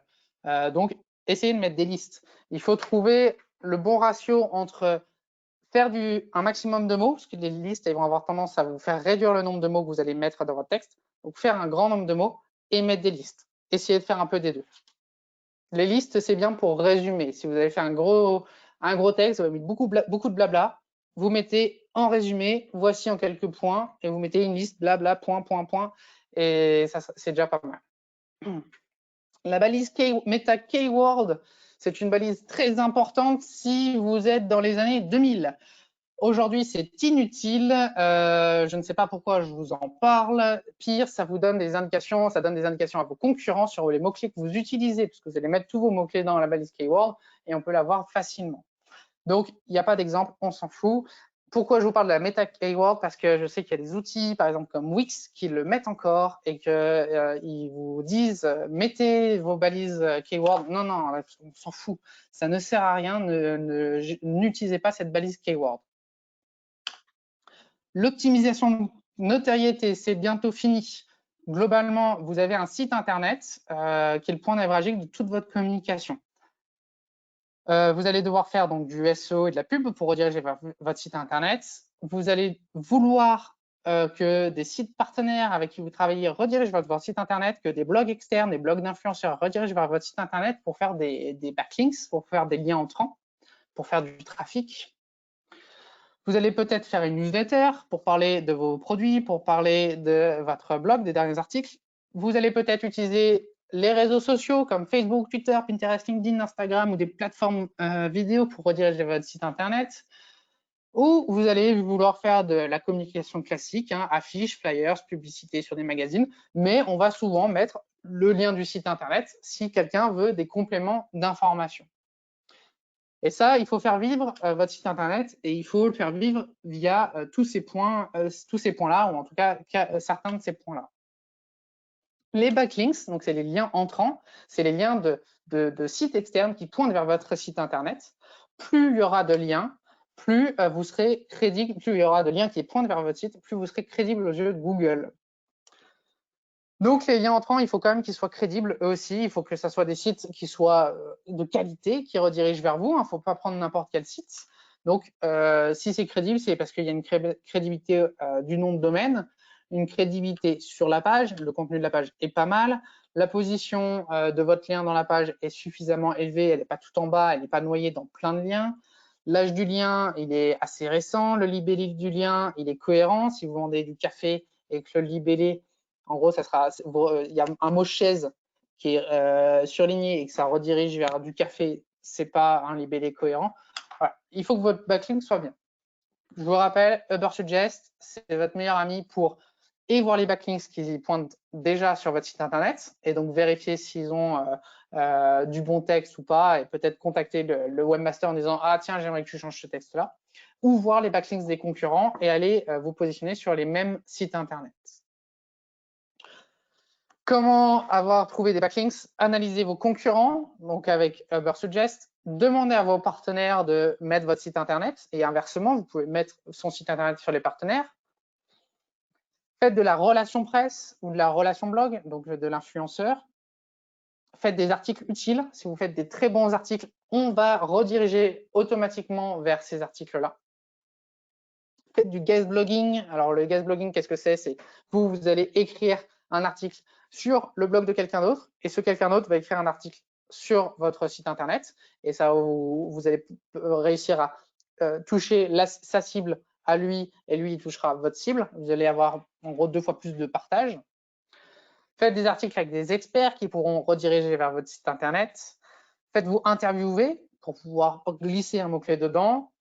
Donc, essayez de mettre des listes. Il faut trouver le bon ratio entre faire un maximum de mots, parce que les listes elles vont avoir tendance à vous faire réduire le nombre de mots que vous allez mettre dans votre texte. Donc, faire un grand nombre de mots et mettre des listes. Essayez de faire un peu des deux. Les listes, c'est bien pour résumer. Si vous avez fait un gros texte, vous avez mis beaucoup de blabla, vous mettez en résumé, voici en quelques points, et vous mettez une liste blabla, point, et ça, c'est déjà pas mal. La balise Meta Keyword, c'est une balise très importante si vous êtes dans les années 2000. Aujourd'hui, c'est inutile. Je ne sais pas pourquoi je vous en parle. Pire, ça vous donne des indications, ça donne des indications à vos concurrents sur les mots-clés que vous utilisez, puisque vous allez mettre tous vos mots-clés dans la balise keyword et on peut la voir facilement. Donc, il n'y a pas d'exemple, on s'en fout. Pourquoi je vous parle de la meta keyword? Parce que je sais qu'il y a des outils, par exemple comme Wix, qui le mettent encore et qu'ils vous disent mettez vos balises keyword. Non, non, on s'en fout. Ça ne sert à rien. N'utilisez pas cette balise keyword. L'optimisation de notoriété, c'est bientôt fini. Globalement, vous avez un site internet qui est le point névralgique de toute votre communication. Vous allez devoir faire donc du SEO et de la pub pour rediriger vers votre site internet. Vous allez vouloir que des sites partenaires avec qui vous travaillez redirigent vers votre site internet, que des blogs externes, des blogs d'influenceurs redirigent vers votre site internet pour faire des backlinks, pour faire des liens entrants, pour faire du trafic. Vous allez peut-être faire une newsletter pour parler de vos produits, pour parler de votre blog, des derniers articles. Vous allez peut-être utiliser les réseaux sociaux comme Facebook, Twitter, Pinterest, LinkedIn, Instagram ou des plateformes vidéo pour rediriger votre site internet. Ou vous allez vouloir faire de la communication classique, hein, affiches, flyers, publicité sur des magazines, mais on va souvent mettre le lien du site internet si quelqu'un veut des compléments d'information. Et ça, il faut faire vivre votre site internet et il faut le faire vivre via tous ces points-là, ou en tout cas certains de ces points-là. Les backlinks, donc c'est les liens entrants, c'est les liens de sites externes qui pointent vers votre site internet. Plus il y aura de liens, plus vous serez crédible, plus il y aura de liens qui pointent vers votre site, plus vous serez crédible aux yeux de Google. Donc, les liens entrants, il faut quand même qu'ils soient crédibles eux aussi. Il faut que ce soit des sites qui soient de qualité, qui redirigent vers vous. Il ne faut pas prendre n'importe quel site. Donc, si c'est crédible, c'est parce qu'il y a une crédibilité du nom de domaine, une crédibilité sur la page. Le contenu de la page est pas mal. La position de votre lien dans la page est suffisamment élevée. Elle n'est pas tout en bas, elle n'est pas noyée dans plein de liens. L'âge du lien, il est assez récent. Le libellé du lien, il est cohérent. Si vous vendez du café et que le libellé En gros, il y a un mot chaise qui est surligné et que ça redirige vers du café, c'est pas un libellé cohérent. Voilà. Il faut que votre backlink soit bien. Je vous rappelle, Ubersuggest, c'est votre meilleur ami pour et voir les backlinks qui pointent déjà sur votre site internet et donc vérifier s'ils ont du bon texte ou pas et peut-être contacter le webmaster en disant ah tiens j'aimerais que tu changes ce texte là, ou voir les backlinks des concurrents et aller vous positionner sur les mêmes sites internet. Comment avoir trouvé des backlinks? Analysez vos concurrents, donc avec Ubersuggest. Demandez à vos partenaires de mettre votre site internet et inversement, vous pouvez mettre son site internet sur les partenaires. Faites de la relation presse ou de la relation blog, donc de l'influenceur. Faites des articles utiles. Si vous faites des très bons articles, on va rediriger automatiquement vers ces articles-là. Faites du guest blogging. Alors, le guest blogging, qu'est-ce que c'est? C'est vous allez écrire un article sur le blog de quelqu'un d'autre et ce quelqu'un d'autre va écrire un article sur votre site internet et ça, vous allez réussir à toucher sa cible à lui et lui, il touchera votre cible. Vous allez avoir en gros 2 fois plus de partage. Faites des articles avec des experts qui pourront rediriger vers votre site internet. Faites-vous interviewer pour pouvoir glisser un mot-clé dedans.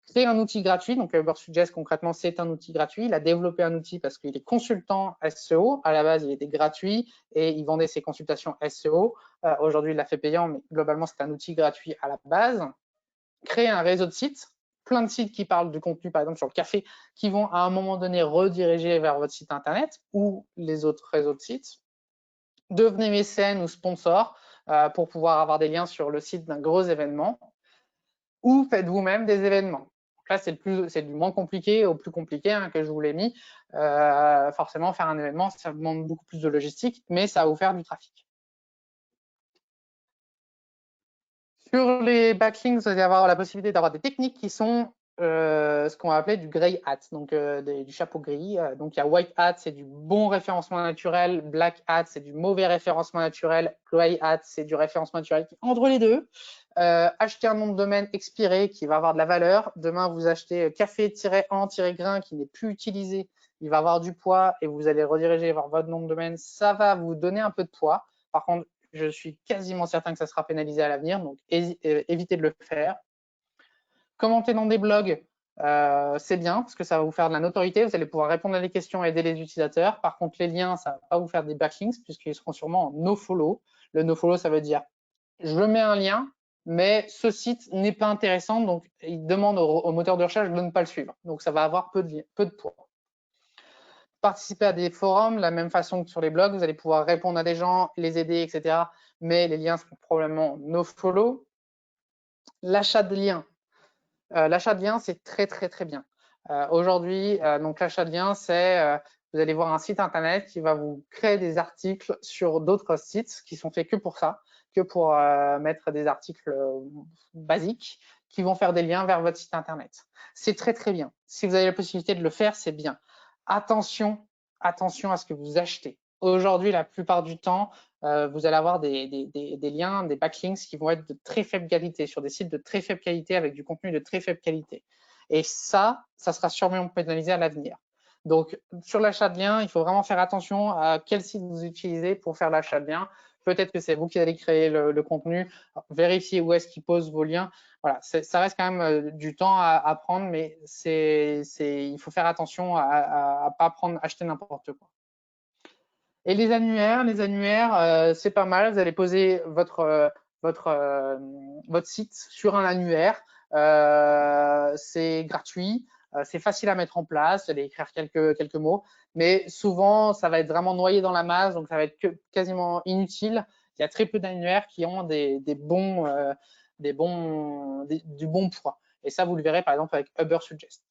Créez un outil gratuit. Donc, Ubersuggest, concrètement, c'est un outil gratuit. Il a développé un outil parce qu'il est consultant SEO. À la base, il était gratuit et il vendait ses consultations SEO. Aujourd'hui, il l'a fait payant, mais globalement, c'est un outil gratuit à la base. Créez un réseau de sites, plein de sites qui parlent du contenu, par exemple sur le café, qui vont à un moment donné rediriger vers votre site internet ou les autres réseaux de sites. Devenez mécène ou sponsor pour pouvoir avoir des liens sur le site d'un gros événement ou faites vous-même des événements. Donc là, c'est du moins compliqué au plus compliqué hein, que je vous l'ai mis. Forcément, faire un événement, ça demande beaucoup plus de logistique, mais ça va vous faire du trafic. Sur les backlinks, vous allez avoir la possibilité d'avoir des techniques qui sont ce qu'on va appeler du grey hat, donc du chapeau gris. Donc il y a white hat, c'est du bon référencement naturel, black hat, c'est du mauvais référencement naturel, grey hat, c'est du référencement naturel. Entre les deux, achetez un nom de domaine expiré qui va avoir de la valeur. Demain, vous achetez café-en-grain qui n'est plus utilisé, il va avoir du poids et vous allez rediriger vers votre nom de domaine. Ça va vous donner un peu de poids. Par contre, je suis quasiment certain que ça sera pénalisé à l'avenir, donc évitez de le faire. Commenter dans des blogs, c'est bien parce que ça va vous faire de la notoriété, vous allez pouvoir répondre à des questions et aider les utilisateurs. Par contre, les liens, ça ne va pas vous faire des backlinks puisqu'ils seront sûrement en nofollow. Le nofollow, ça veut dire je mets un lien, mais ce site n'est pas intéressant, donc il demande au moteur de recherche de ne pas le suivre. Donc ça va avoir peu de poids. Participer à des forums, de la même façon que sur les blogs, vous allez pouvoir répondre à des gens, les aider, etc. Mais les liens seront probablement nofollow. L'achat de liens. L'achat de liens, c'est très, très, très bien. Aujourd'hui, donc l'achat de liens, c'est vous allez voir un site internet qui va vous créer des articles sur d'autres sites qui sont faits que pour ça, que pour mettre des articles basiques qui vont faire des liens vers votre site internet. C'est très, très bien. Si vous avez la possibilité de le faire, c'est bien. Attention à ce que vous achetez. Aujourd'hui, la plupart du temps, vous allez avoir des liens, des backlinks qui vont être de très faible qualité, sur des sites de très faible qualité, avec du contenu de très faible qualité. Et ça sera sûrement pénalisé à l'avenir. Donc, sur l'achat de liens, il faut vraiment faire attention à quel site vous utilisez pour faire l'achat de liens. Peut-être que c'est vous qui allez créer le contenu. Alors, vérifiez où est-ce qu'il pose vos liens. Voilà, ça reste quand même du temps à prendre, mais il faut faire attention à pas acheter n'importe quoi. Et les annuaires, c'est pas mal. Vous allez poser votre site sur un annuaire. C'est gratuit, c'est facile à mettre en place. Vous allez écrire quelques mots, mais souvent, ça va être vraiment noyé dans la masse, donc ça va être quasiment inutile. Il y a très peu d'annuaires qui ont du bon poids. Et ça, vous le verrez par exemple avec Ubersuggest.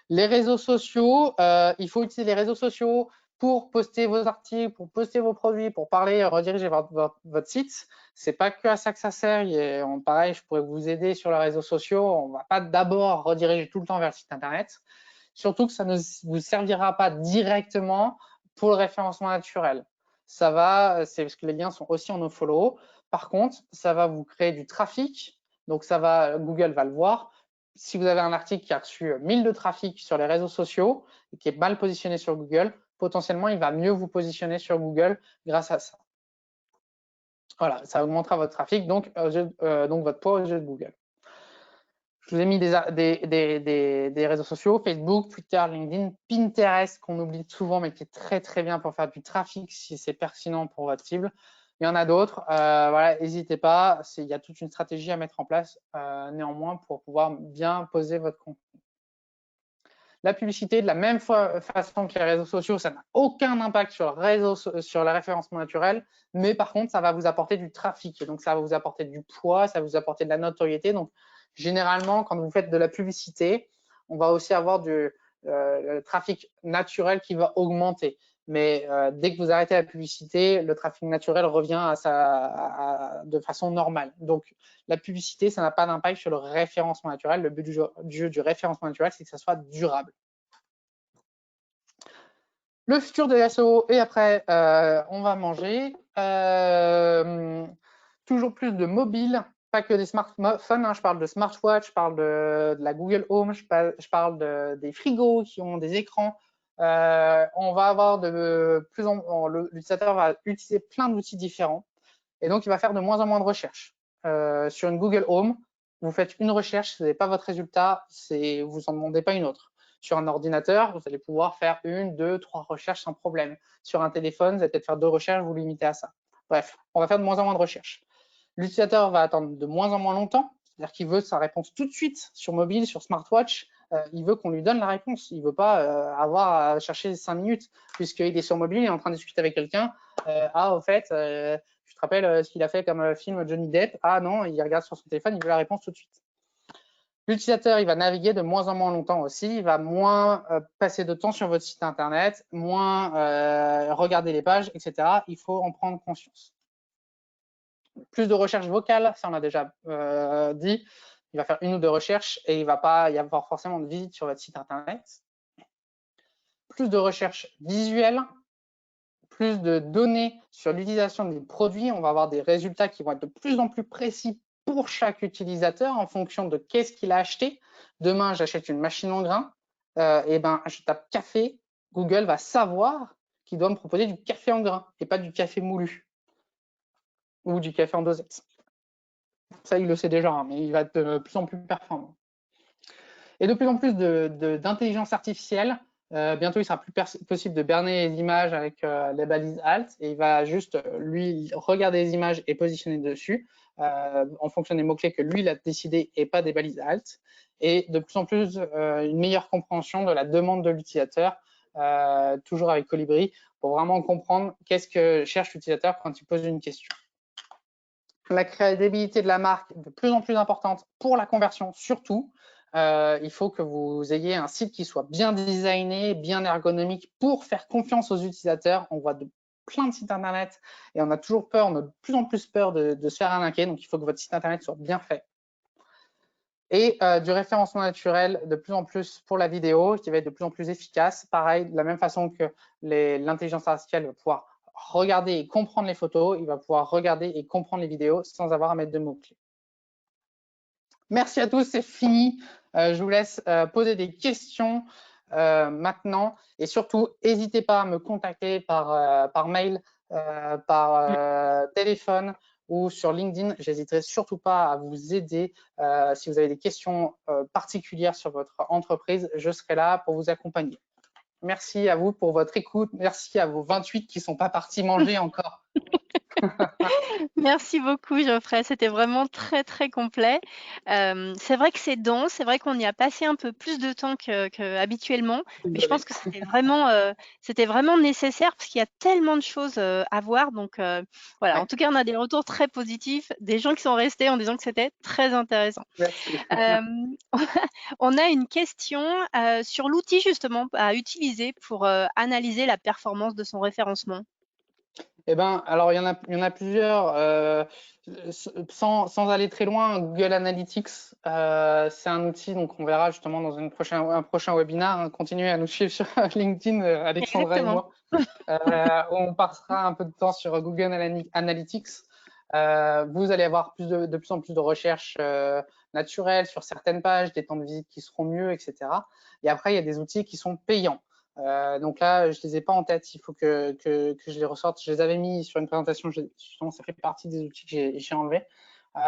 Les réseaux sociaux, il faut utiliser les réseaux sociaux pour poster vos articles, pour poster vos produits, pour parler, rediriger votre site. C'est pas que à ça que ça sert. Pareil, je pourrais vous aider sur les réseaux sociaux. On va pas d'abord rediriger tout le temps vers le site internet. Surtout que ça ne vous servira pas directement pour le référencement naturel. C'est parce que les liens sont aussi en nofollow. Par contre, ça va vous créer du trafic. Donc Google va le voir. Si vous avez un article qui a reçu 1000 de trafic sur les réseaux sociaux et qui est mal positionné sur Google, potentiellement, il va mieux vous positionner sur Google grâce à ça. Voilà, ça augmentera votre trafic, donc votre poids aux yeux de Google. Je vous ai mis des réseaux sociaux, Facebook, Twitter, LinkedIn, Pinterest, qu'on oublie souvent, mais qui est très, très bien pour faire du trafic si c'est pertinent pour votre cible. Il y en a d'autres. Voilà, n'hésitez pas. Il y a toute une stratégie à mettre en place, néanmoins, pour pouvoir bien poser votre contenu. La publicité, de la même façon que les réseaux sociaux, ça n'a aucun impact sur le référencement naturel, mais par contre, ça va vous apporter du trafic. Et donc, ça va vous apporter du poids, ça va vous apporter de la notoriété. Donc, généralement, quand vous faites de la publicité, on va aussi avoir du trafic naturel qui va augmenter. Mais dès que vous arrêtez la publicité, le trafic naturel revient de façon normale. Donc, la publicité, ça n'a pas d'impact sur le référencement naturel. Le but du jeu du référencement naturel, c'est que ça soit durable. Le futur des SEO, et après, on va manger. Toujours plus de mobile, pas que des smartphones. Hein, je parle de smartwatch, je parle de la Google Home, je parle des frigos qui ont des écrans. On va avoir l'utilisateur va utiliser plein d'outils différents. Et donc, il va faire de moins en moins de recherches. Sur une Google Home, vous faites une recherche, vous n'avez pas votre résultat, vous n'en demandez pas une autre. Sur un ordinateur, vous allez pouvoir faire 1, 2, 3 recherches sans problème. Sur un téléphone, vous allez peut-être faire 2 recherches, vous limitez à ça. Bref, on va faire de moins en moins de recherches. L'utilisateur va attendre de moins en moins longtemps, c'est-à-dire qu'il veut sa réponse tout de suite sur mobile, sur smartwatch. Il veut qu'on lui donne la réponse. Il ne veut pas avoir à chercher 5 minutes, puisqu'il est sur mobile, il est en train de discuter avec quelqu'un. Au fait, tu te rappelles ce qu'il a fait comme film Johnny Depp? Ah non, il regarde sur son téléphone, il veut la réponse tout de suite. L'utilisateur, il va naviguer de moins en moins longtemps aussi, il va moins passer de temps sur votre site internet, moins regarder les pages, etc. Il faut en prendre conscience. Plus de recherche vocale, ça on a déjà dit. Il va faire 1 ou 2 recherches et il ne va pas y avoir forcément de visite sur votre site internet. Plus de recherche visuelle, plus de données sur l'utilisation des produits. On va avoir des résultats qui vont être de plus en plus précis pour chaque utilisateur en fonction de qu'est-ce qu'il a acheté. Demain, j'achète une machine en grains, et ben, je tape café. Google va savoir qu'il doit me proposer du café en grains et pas du café moulu ou du café en dosette. Ça, il le sait déjà, hein, mais il va être de plus en plus performant. Et de plus en plus d'intelligence artificielle. Bientôt, il sera plus possible de berner les images avec les balises alt et il va juste, lui, regarder les images et positionner dessus en fonction des mots-clés que lui, il a décidé et pas des balises alt. Et de plus en plus, une meilleure compréhension de la demande de l'utilisateur, toujours avec Colibri, pour vraiment comprendre qu'est-ce que cherche l'utilisateur quand il pose une question. La crédibilité de la marque est de plus en plus importante pour la conversion, surtout. Il faut que vous ayez un site qui soit bien designé, bien ergonomique pour faire confiance aux utilisateurs. On voit plein de sites internet et on a toujours peur, on a de plus en plus peur de se faire arnaquer. Donc, il faut que votre site internet soit bien fait. Et du référencement naturel de plus en plus pour la vidéo, qui va être de plus en plus efficace. Pareil, de la même façon que l'intelligence artificielle va pouvoir regarder et comprendre les photos, il va pouvoir regarder et comprendre les vidéos sans avoir à mettre de mots-clés. Merci à tous, c'est fini. Je vous laisse poser des questions maintenant. Et surtout, n'hésitez pas à me contacter par mail, par téléphone ou sur LinkedIn. J'hésiterai surtout pas à vous aider. Si vous avez des questions particulières sur votre entreprise, je serai là pour vous accompagner. Merci à vous pour votre écoute. Merci à vos 28 qui ne sont pas partis manger encore. Merci beaucoup Geoffrey, c'était vraiment très, très complet. C'est vrai que c'est dense, c'est vrai qu'on y a passé un peu plus de temps qu'habituellement, mais je pense que c'était vraiment nécessaire parce qu'il y a tellement de choses, à voir donc voilà. Ouais. En tout cas, on a des retours très positifs, des gens qui sont restés en disant que c'était très intéressant. Merci. On a une question, sur l'outil justement à utiliser pour, analyser la performance de son référencement. Eh ben, alors il y en a plusieurs. Sans aller très loin, Google Analytics, c'est un outil, donc on verra justement dans un prochain webinaire. Hein, continuez à nous suivre sur LinkedIn, Alexandra et moi. On passera un peu de temps sur Google Analytics. Vous allez avoir de plus en plus de recherches naturelles sur certaines pages, des temps de visite qui seront mieux, etc. Et après, il y a des outils qui sont payants. Donc là, je les ai pas en tête. Il faut que je les ressorte. Je les avais mis sur une présentation. Justement, ça fait partie des outils que j'ai enlevés.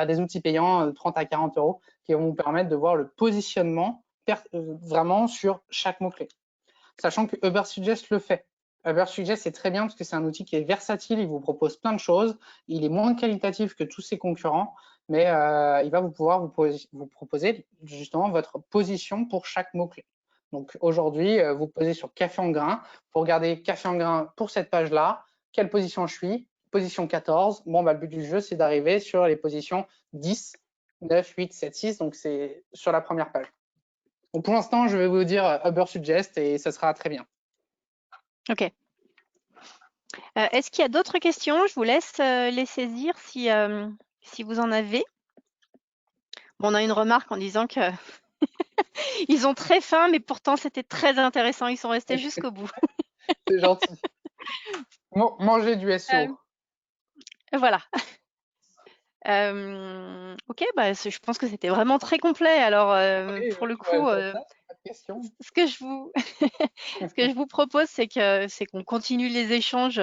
Des outils payants, 30 à 40 euros, qui vont vous permettre de voir le positionnement vraiment sur chaque mot-clé. Sachant que Ubersuggest le fait. Ubersuggest, c'est très bien parce que c'est un outil qui est versatile, il vous propose plein de choses, il est moins qualitatif que tous ses concurrents, mais il va pouvoir vous proposer justement votre position pour chaque mot-clé. Donc aujourd'hui, vous posez sur café en grain, vous regardez café en grain pour cette page-là, quelle position je suis, position 14, bon, bah, le but du jeu, c'est d'arriver sur les positions 10, 9, 8, 7, 6, donc c'est sur la première page. Donc pour l'instant, je vais vous dire Ubersuggest et ça sera très bien. Ok. Est-ce qu'il y a d'autres questions? Je vous laisse les saisir si vous en avez. Bon, on a une remarque en disant que ils ont très faim, mais pourtant c'était très intéressant. Ils sont restés jusqu'au bout. C'est gentil. Manger du SEO. Voilà. Ok, bah, je pense que c'était vraiment très complet. Alors, Oui, pour le je vois coup, ça, pas de question. ce que je vous, ce que je vous propose, c'est qu'on continue les échanges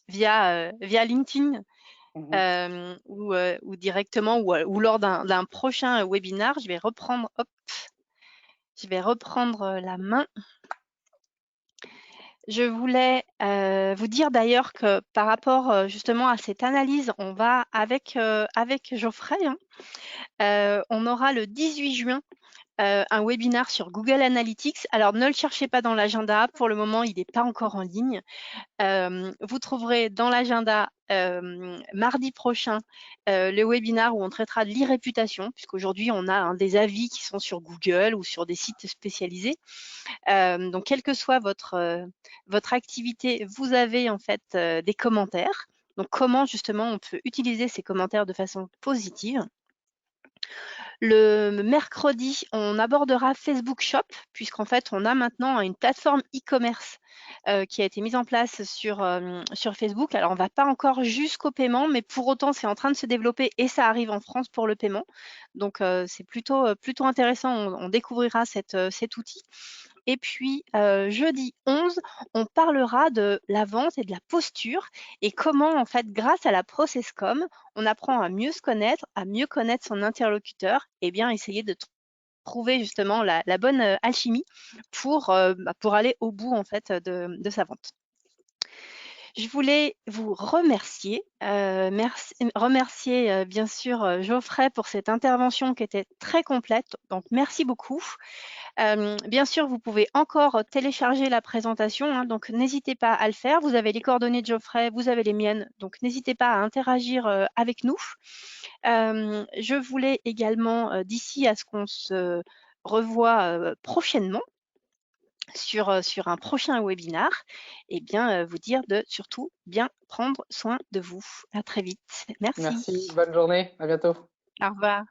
via LinkedIn ou directement ou lors d'un prochain webinaire. Je vais reprendre, hop, la main. Je voulais vous dire d'ailleurs que par rapport justement à cette analyse, on va avec Geoffrey, on aura le 18 juin un webinaire sur Google Analytics. Alors, ne le cherchez pas dans l'agenda. Pour le moment, il n'est pas encore en ligne. Vous trouverez dans l'agenda mardi prochain le webinaire où on traitera de l'e-réputation, puisqu'aujourd'hui, on a des avis qui sont sur Google ou sur des sites spécialisés. Donc, quelle que soit votre activité, vous avez en fait des commentaires. Donc, comment justement on peut utiliser ces commentaires de façon positive. Le mercredi, on abordera Facebook Shop, puisqu'en fait, on a maintenant une plateforme e-commerce qui a été mise en place sur Facebook. Alors, on ne va pas encore jusqu'au paiement, mais pour autant, c'est en train de se développer et ça arrive en France pour le paiement. Donc, c'est plutôt intéressant. On découvrira cet outil. Et puis, jeudi 11, on parlera de la vente et de la posture et comment, en fait, grâce à la ProcessCom, on apprend à mieux se connaître, à mieux connaître son interlocuteur et bien essayer de trouver justement la bonne alchimie pour aller au bout, en fait, de sa vente. Je voulais vous remercier, remercier bien sûr Geoffrey pour cette intervention qui était très complète. Donc, merci beaucoup. Bien sûr, vous pouvez encore télécharger la présentation, hein, donc n'hésitez pas à le faire. Vous avez les coordonnées de Geoffrey, vous avez les miennes, donc n'hésitez pas à interagir avec nous. Je voulais également, d'ici à ce qu'on se revoie prochainement sur un prochain webinaire, et bien vous dire de surtout bien prendre soin de vous. À très vite. Merci. Merci, bonne journée, à bientôt. Au revoir.